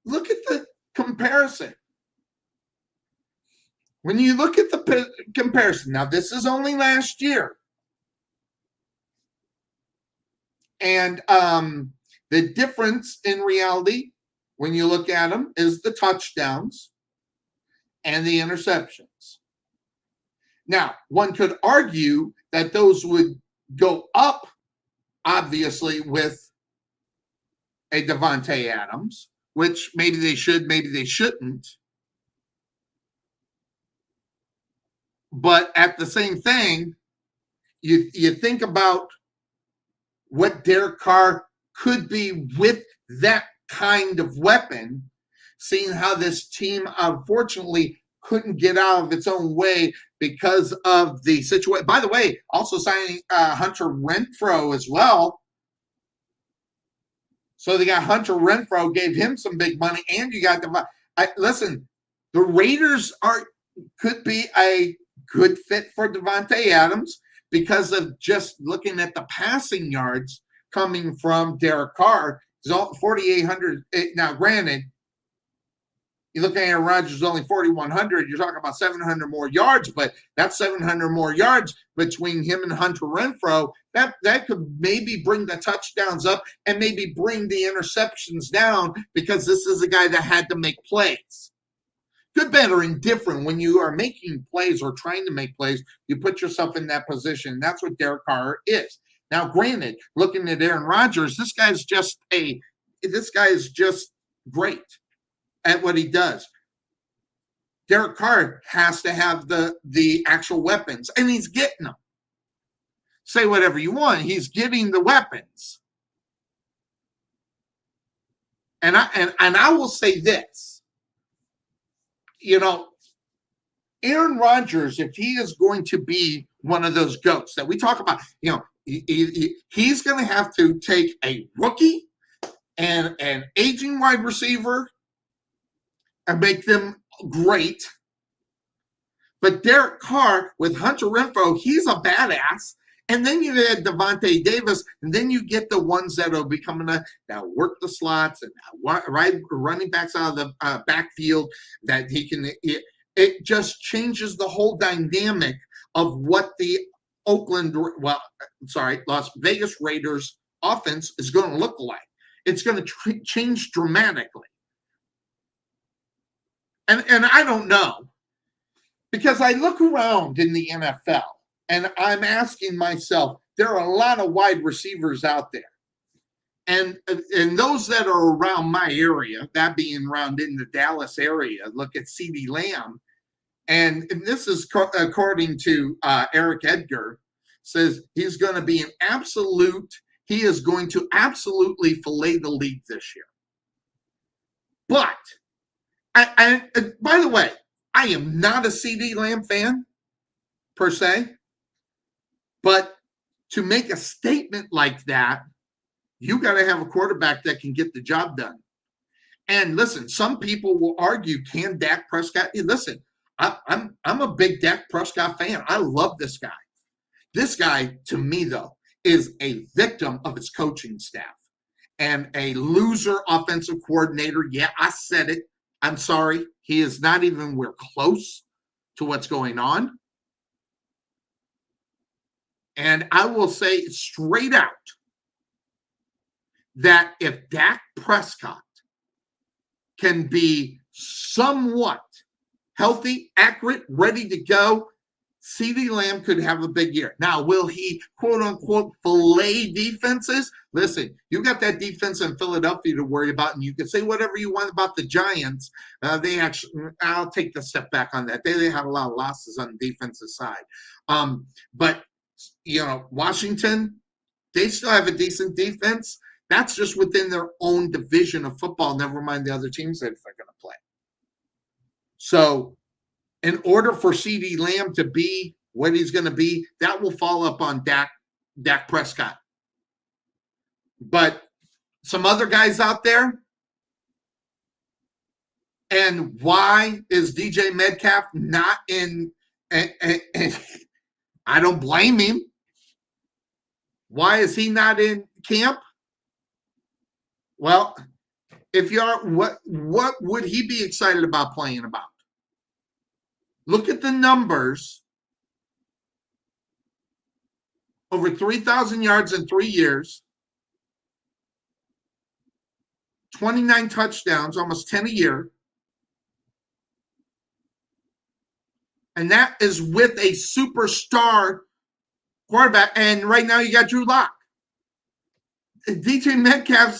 look at the comparison. When you look at the comparison, now this is only last year. And the difference in reality, when you look at them, is the touchdowns and the interceptions. Now, one could argue that those would go up, obviously, with a Davante Adams, which maybe they should, maybe they shouldn't. But at the same thing, you think about what Derek Carr could be with that kind of weapon, seeing how this team unfortunately couldn't get out of its own way because of the situation. By the way, also signing Hunter Renfrow as well. So they got Hunter Renfrow, gave him some big money, and you got listen, the Raiders could be a good fit for Davante Adams because of just looking at the passing yards coming from Derek Carr. 4,800. Now, granted, You look at Aaron Rodgers, only 4,100. You're talking about 700 more yards, but that's 700 more yards between him and Hunter Renfrow. That could maybe bring the touchdowns up and maybe bring the interceptions down, because this is a guy that had to make plays. Good, bad, or indifferent, when you are making plays or trying to make plays, you put yourself in that position. That's what Derek Carr is. Now, granted, looking at Aaron Rodgers, this guy is just great at what he does. Derek Carr has to have the actual weapons, and he's getting them. Say whatever you want, he's getting the weapons. And I will say this. You know, Aaron Rodgers, if he is going to be one of those GOATs that we talk about, you know, he's going to have to take a rookie and an aging wide receiver and make them great. But Derek Carr with Hunter Renfrow, he's a badass. And then you had Davante Davis, and then you get the ones that are becoming that work the slots and running backs out of the backfield that he can. It just changes the whole dynamic of what the Las Vegas Raiders offense is going to look like. It's going to change dramatically. And I don't know, because I look around in the NFL and I'm asking myself, there are a lot of wide receivers out there. And those that are around my area, that being around in the Dallas area, look at CeeDee Lamb. And this is according to Eric Edgar, says he's going to be he is going to absolutely fillet the league this year. But, by the way, I am not a CeeDee Lamb fan, per se. But to make a statement like that, you got to have a quarterback that can get the job done. And listen, some people will argue, can Dak Prescott? Listen, I'm a big Dak Prescott fan. I love this guy. This guy, to me, though, is a victim of his coaching staff and a loser offensive coordinator. Yeah, I said it. I'm sorry. He is not even close to what's going on. And I will say straight out that if Dak Prescott can be somewhat healthy, accurate, ready to go, CeeDee Lamb could have a big year. Now, will he, quote-unquote, fillet defenses? Listen, you got that defense in Philadelphia to worry about, and you can say whatever you want about the Giants. I'll take the step back on that. They had a lot of losses on the defensive side. But you know, Washington, they still have a decent defense. That's just within their own division of football, never mind the other teams that they're going to play. So in order for CeeDee Lamb to be what he's going to be, that will fall up on Dak Prescott. But some other guys out there, and why is DJ Metcalf not in I don't blame him. Why is he not in camp? Well, if you are, what would he be excited about playing about? Look at the numbers. Over 3,000 yards in 3 years. 29 touchdowns, almost 10 a year. And that is with a superstar quarterback. And right now you got Drew Lock. DJ Metcalf,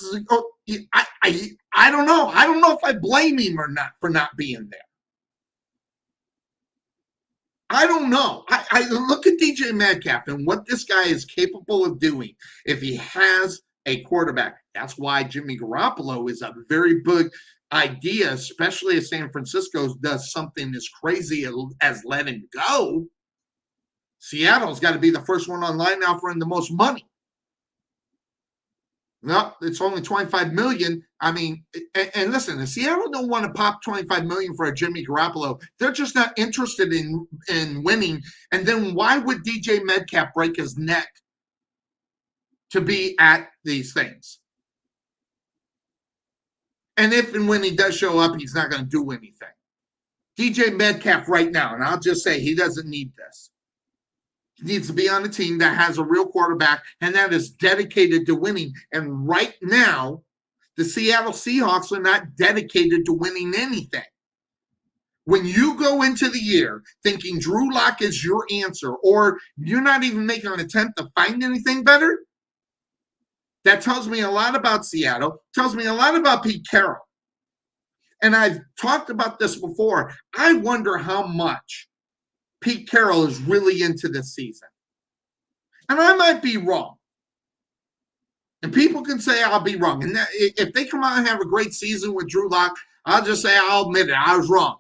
I don't know. I don't know if I blame him or not for not being there. I don't know. I look at DJ Metcalf and what this guy is capable of doing if he has a quarterback. That's why Jimmy Garoppolo is a very big idea, especially if San Francisco does something as crazy as let him go. Seattle's got to be the first one online now for the most money. No, it's only $25 million. I mean, and listen, if Seattle don't want to pop $25 million for a Jimmy Garoppolo, they're just not interested in winning. And then why would DJ Metcalf break his neck to be at these things? And if and when he does show up, he's not going to do anything. DJ Metcalf right now, and I'll just say he doesn't need this. He needs to be on a team that has a real quarterback and that is dedicated to winning. And right now, the Seattle Seahawks are not dedicated to winning anything. When you go into the year thinking Drew Lock is your answer, or you're not even making an attempt to find anything better, that tells me a lot about Seattle, tells me a lot about Pete Carroll. And I've talked about this before. I wonder how much Pete Carroll is really into this season. And I might be wrong. And people can say I'll be wrong. And if they come out and have a great season with Drew Lock, I'll just say I'll admit it, I was wrong.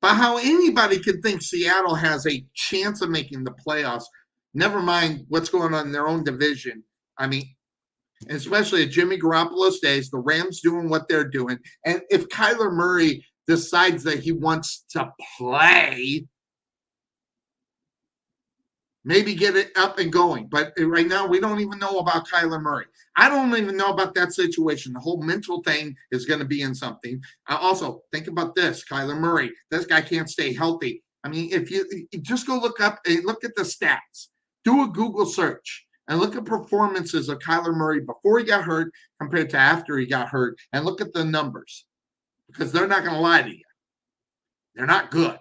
But how anybody can think Seattle has a chance of making the playoffs, never mind what's going on in their own division. I mean, especially if Jimmy Garoppolo stays, the Rams doing what they're doing. And if Kyler Murray decides that he wants to play, maybe get it up and going. But right now, we don't even know about Kyler Murray. I don't even know about that situation. The whole mental thing is going to be in something. Also, think about this. Kyler Murray, this guy can't stay healthy. I mean, if you just go look up and look at the stats, do a Google search and look at performances of Kyler Murray before he got hurt compared to after he got hurt, and look at the numbers, because they're not going to lie to you. They're not good.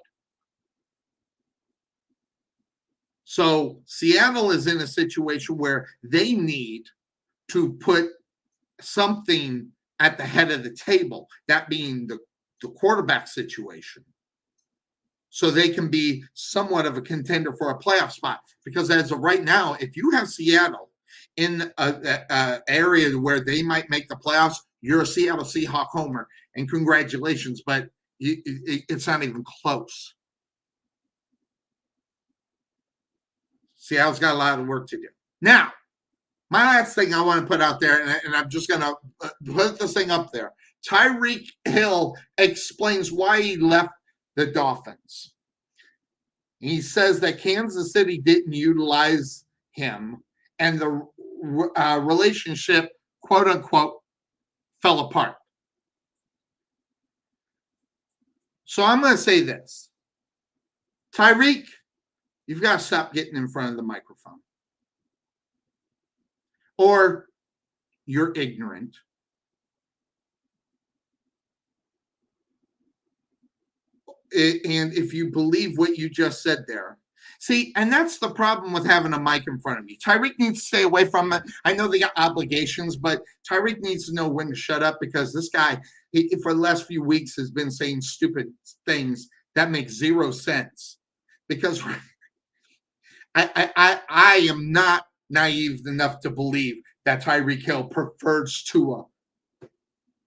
So Seattle is in a situation where they need to put something at the head of the table, that being the quarterback situation, so they can be somewhat of a contender for a playoff spot. Because as of right now, if you have Seattle in an area where they might make the playoffs, you're a Seattle Seahawk homer, and congratulations, but it's not even close. Seattle's got a lot of work to do. Now, my last thing I want to put out there, and I'm just going to put this thing up there. Tyreek Hill explains why he left the Dolphins. He says that Kansas City didn't utilize him, and the relationship, quote unquote, fell apart. So I'm going to say this. Tyreek, you've got to stop getting in front of the microphone. Or you're ignorant. And if you believe what you just said there. See, and that's the problem with having a mic in front of you. Tyreek needs to stay away from it. I know they got obligations, but Tyreek needs to know when to shut up, because this guy, for the last few weeks, has been saying stupid things that make zero sense. Because I am not naive enough to believe that Tyreek Hill prefers Tua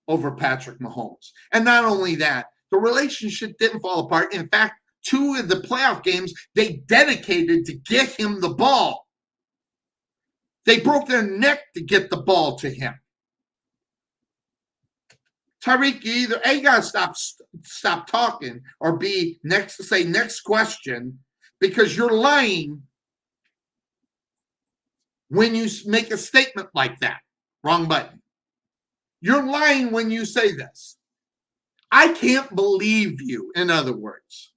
over Patrick Mahomes. And not only that, the relationship didn't fall apart. In fact, 2 of the playoff games, they dedicated to get him the ball. They broke their neck to get the ball to him. Tyreek, you either A, got to stop talking, or B, next question, because you're lying when you make a statement like that. Wrong button. You're lying when you say this. I can't believe you, in other words.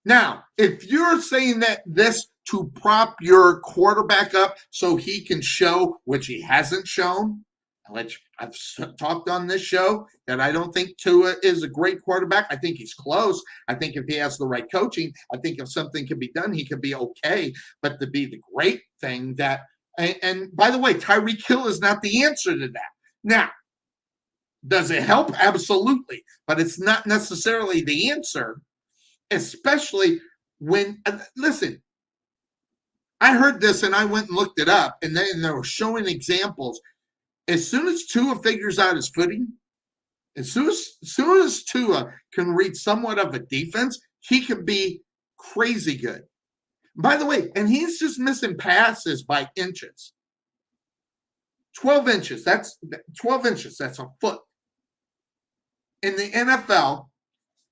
Now, if you're saying that this to prop your quarterback up so he can show, which he hasn't shown, which I've talked on this show, that I don't think Tua is a great quarterback. I think he's close. I think if he has the right coaching, I think if something can be done, he could be okay. But to be the great thing that, and by the way, Tyreek Hill is not the answer to that. Now, does it help? Absolutely. But it's not necessarily the answer, especially when, listen, I heard this and I went and looked it up, and then they were showing examples. As soon as Tua figures out his footing, as soon as Tua can read somewhat of a defense, he can be crazy good. By the way, and he's just missing passes by inches. 12 inches. That's 12 inches. That's a foot. In the NFL,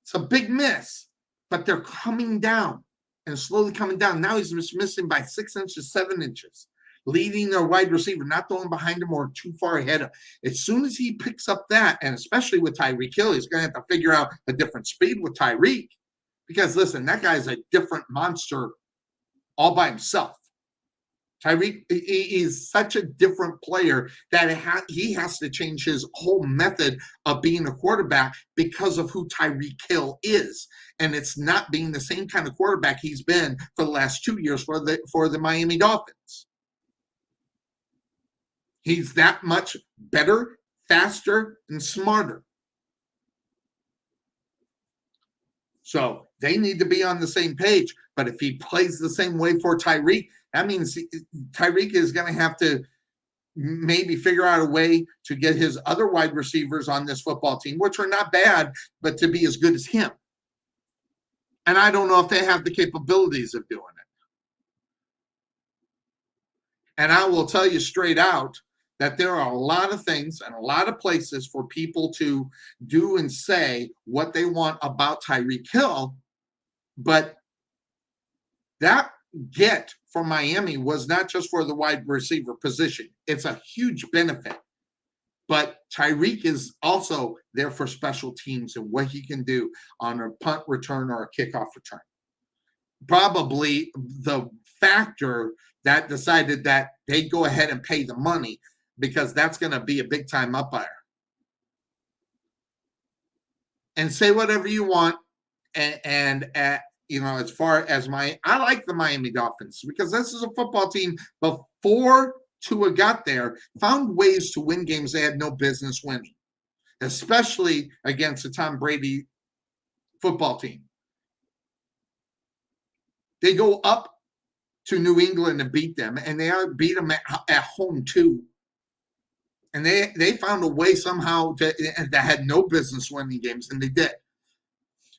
it's a big miss, but they're coming down and slowly coming down. Now he's just missing by 6 inches, 7 inches. leading their wide receiver, not throwing behind him or too far ahead of. As soon as he picks up that, and especially with Tyreek Hill, he's going to have to figure out a different speed with Tyreek. Because, listen, that guy's a different monster all by himself. Tyreek is such a different player that he has to change his whole method of being a quarterback because of who Tyreek Hill is. And it's not being the same kind of quarterback he's been for the last 2 years for the Miami Dolphins. He's that much better, faster, and smarter. So they need to be on the same page. But if he plays the same way for Tyreek, that means Tyreek is going to have to maybe figure out a way to get his other wide receivers on this football team, which are not bad, but to be as good as him. And I don't know if they have the capabilities of doing it. And I will tell you straight out that there are a lot of things and a lot of places for people to do and say what they want about Tyreek Hill, but that get for Miami was not just for the wide receiver position. It's a huge benefit. But Tyreek is also there for special teams and what he can do on a punt return or a kickoff return. Probably the factor that decided that they'd go ahead and pay the money because that's going to be a big-time umpire. And say whatever you want and as far as I like the Miami Dolphins because this is a football team before Tua got there, found ways to win games they had no business winning, especially against the Tom Brady football team. They go up to New England and beat them, and they beat them at home too. And they found a way somehow that had no business winning games, and they did.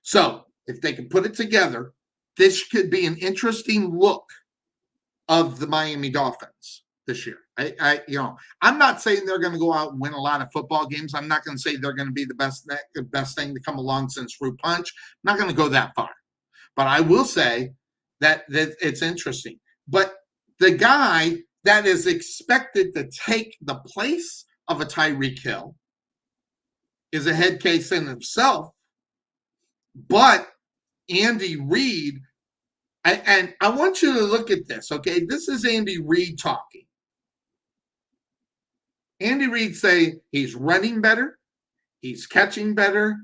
So if they can put it together, this could be an interesting look of the Miami Dolphins this year. I'm not saying they're going to go out and win a lot of football games. I'm not going to say they're going to be the best thing to come along since Fruit Punch. I'm not going to go that far. But I will say that it's interesting. But the guy that is expected to take the place of a Tyreek Hill is a head case in himself. But Andy Reid, and I want you to look at this, okay? This is Andy Reid talking. Andy Reid say he's running better, he's catching better,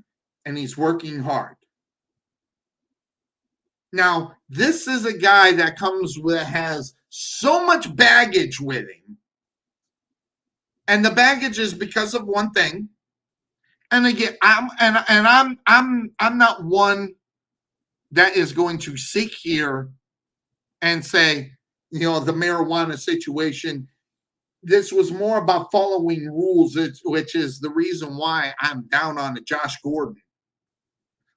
and he's working hard. Now, this is a guy that has so much baggage with him. And the baggage is because of one thing. And again, I'm not one that is going to sit here and say, the marijuana situation. This was more about following rules, which is the reason why I'm down on Josh Gordon.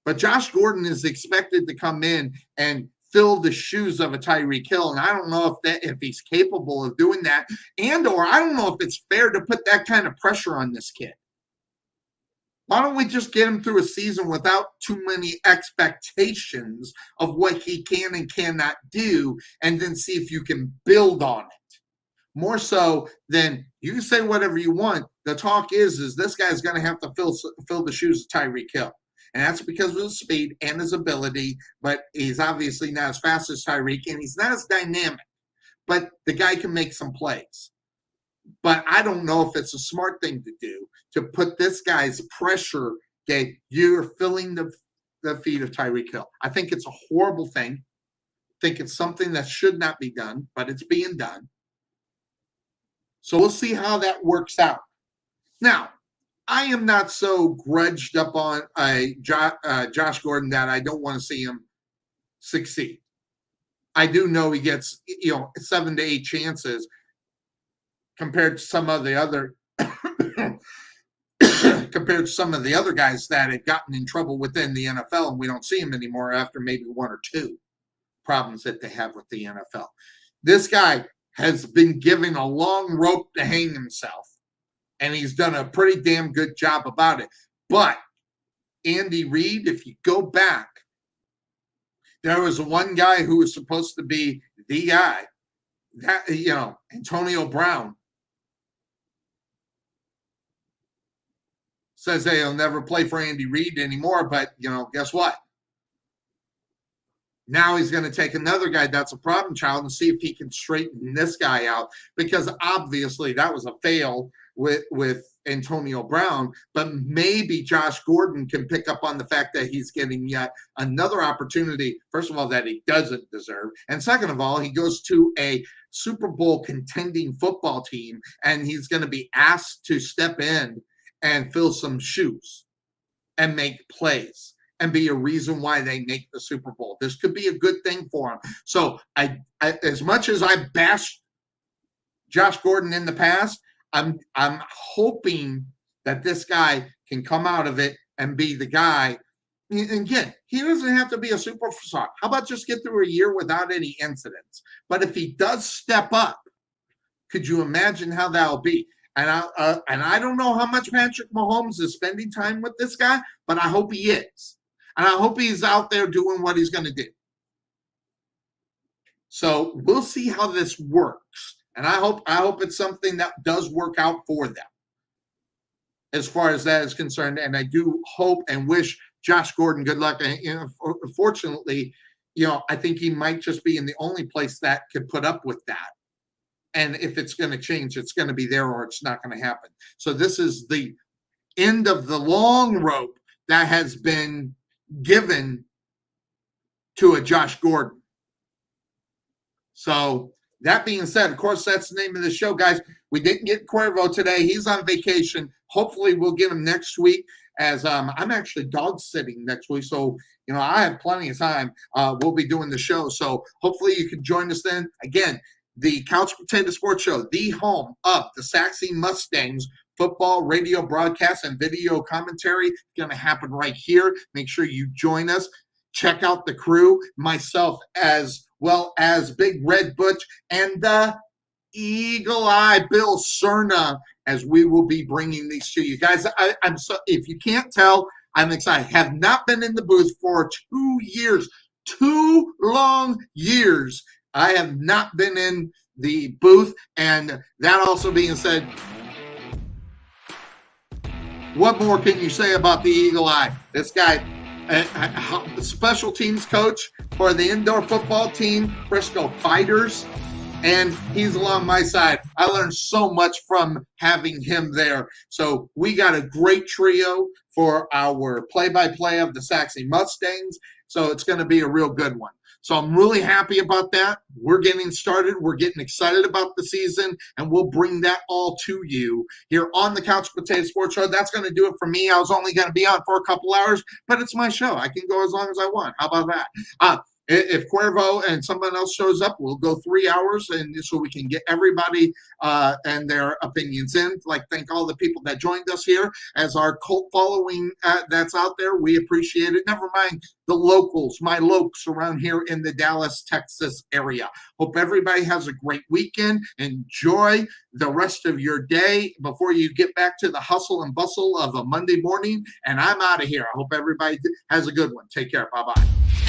But Josh Gordon is expected to come in and fill the shoes of a Tyreek Hill, and I don't know if he's capable of doing that, or I don't know if it's fair to put that kind of pressure on this kid. Why don't we just get him through a season without too many expectations of what he can and cannot do, and then see if you can build on it? More so than you can say whatever you want. The talk is this guy's going to have to fill the shoes of Tyreek Hill. And that's because of his speed and his ability, but he's obviously not as fast as Tyreek, and he's not as dynamic. But the guy can make some plays. But I don't know if it's a smart thing to do to put this guy's pressure, okay, you're filling the feet of Tyreek Hill. I think it's a horrible thing. I think it's something that should not be done, but it's being done. So we'll see how that works out. Now, I am not so grudged up on Josh Gordon that I don't want to see him succeed. I do know he gets 7 to 8 chances compared to some of the other guys that have gotten in trouble within the NFL, and we don't see him anymore after maybe 1 or 2 problems that they have with the NFL. This guy has been given a long rope to hang himself. And he's done a pretty damn good job about it. But Andy Reid, if you go back, there was one guy who was supposed to be the guy that, Antonio Brown says he'll never play for Andy Reid anymore, but, guess what? Now he's going to take another guy that's a problem child and see if he can straighten this guy out, because obviously that was a fail with Antonio Brown, but maybe Josh Gordon can pick up on the fact that he's getting yet another opportunity, first of all, that he doesn't deserve, and second of all, he goes to a Super Bowl contending football team, and he's going to be asked to step in and fill some shoes and make plays and be a reason why they make the Super Bowl. This could be a good thing for him. So I as much as I bashed Josh Gordon in the past, I'm hoping that this guy can come out of it and be the guy. And again, he doesn't have to be a superstar. How about just get through a year without any incidents? But if he does step up, could you imagine how that'll be? And I don't know how much Patrick Mahomes is spending time with this guy, but I hope he is. And I hope he's out there doing what he's going to do. So we'll see how this works. And I hope it's something that does work out for them as far as that is concerned. And I do hope and wish Josh Gordon good luck. And, fortunately, I think he might just be in the only place that could put up with that. And if it's going to change, it's going to be there or it's not going to happen. So this is the end of the long rope that has been given to a Josh Gordon. So that being said, of course, that's the name of the show, guys. We didn't get Cuervo today. He's on vacation. Hopefully we'll get him next week, as I'm actually dog sitting next week. So, I have plenty of time. We'll be doing the show. So hopefully you can join us then. Again, the Couch Potato Sports Show, the home of the Saxy Mustangs football, radio broadcast, and video commentary, going to happen right here. Make sure you join us. Check out the crew, myself, as well as Big Red Butch and the Eagle Eye Bill Cerna, as we will be bringing these to you guys. I'm so, if you can't tell, I'm excited. Have not been in the booth for 2 years, 2 long years. I have not been in the booth. And that also being said, what more can you say about the Eagle Eye? This guy, special teams coach for the indoor football team, Frisco Fighters, and he's along my side. I learned so much from having him there. So we got a great trio for our play-by-play of the Saxy Mustangs. So it's going to be a real good one. So I'm really happy about that. We're getting started. We're getting excited about the season, and we'll bring that all to you here on the Couch Potato Sports Show. That's going to do it for me. I was only going to be on for a couple hours, but it's my show. I can go as long as I want. How about that? If Cuervo and someone else shows up, we'll go 3 hours, and so we can get everybody and their opinions in. Thank all the people that joined us here as our cult following that's out there. We appreciate it. Never mind the locals, my lokes around here in the Dallas, Texas area. Hope everybody has a great weekend. Enjoy the rest of your day before you get back to the hustle and bustle of a Monday morning. And I'm out of here. I hope everybody has a good one. Take care. Bye-bye.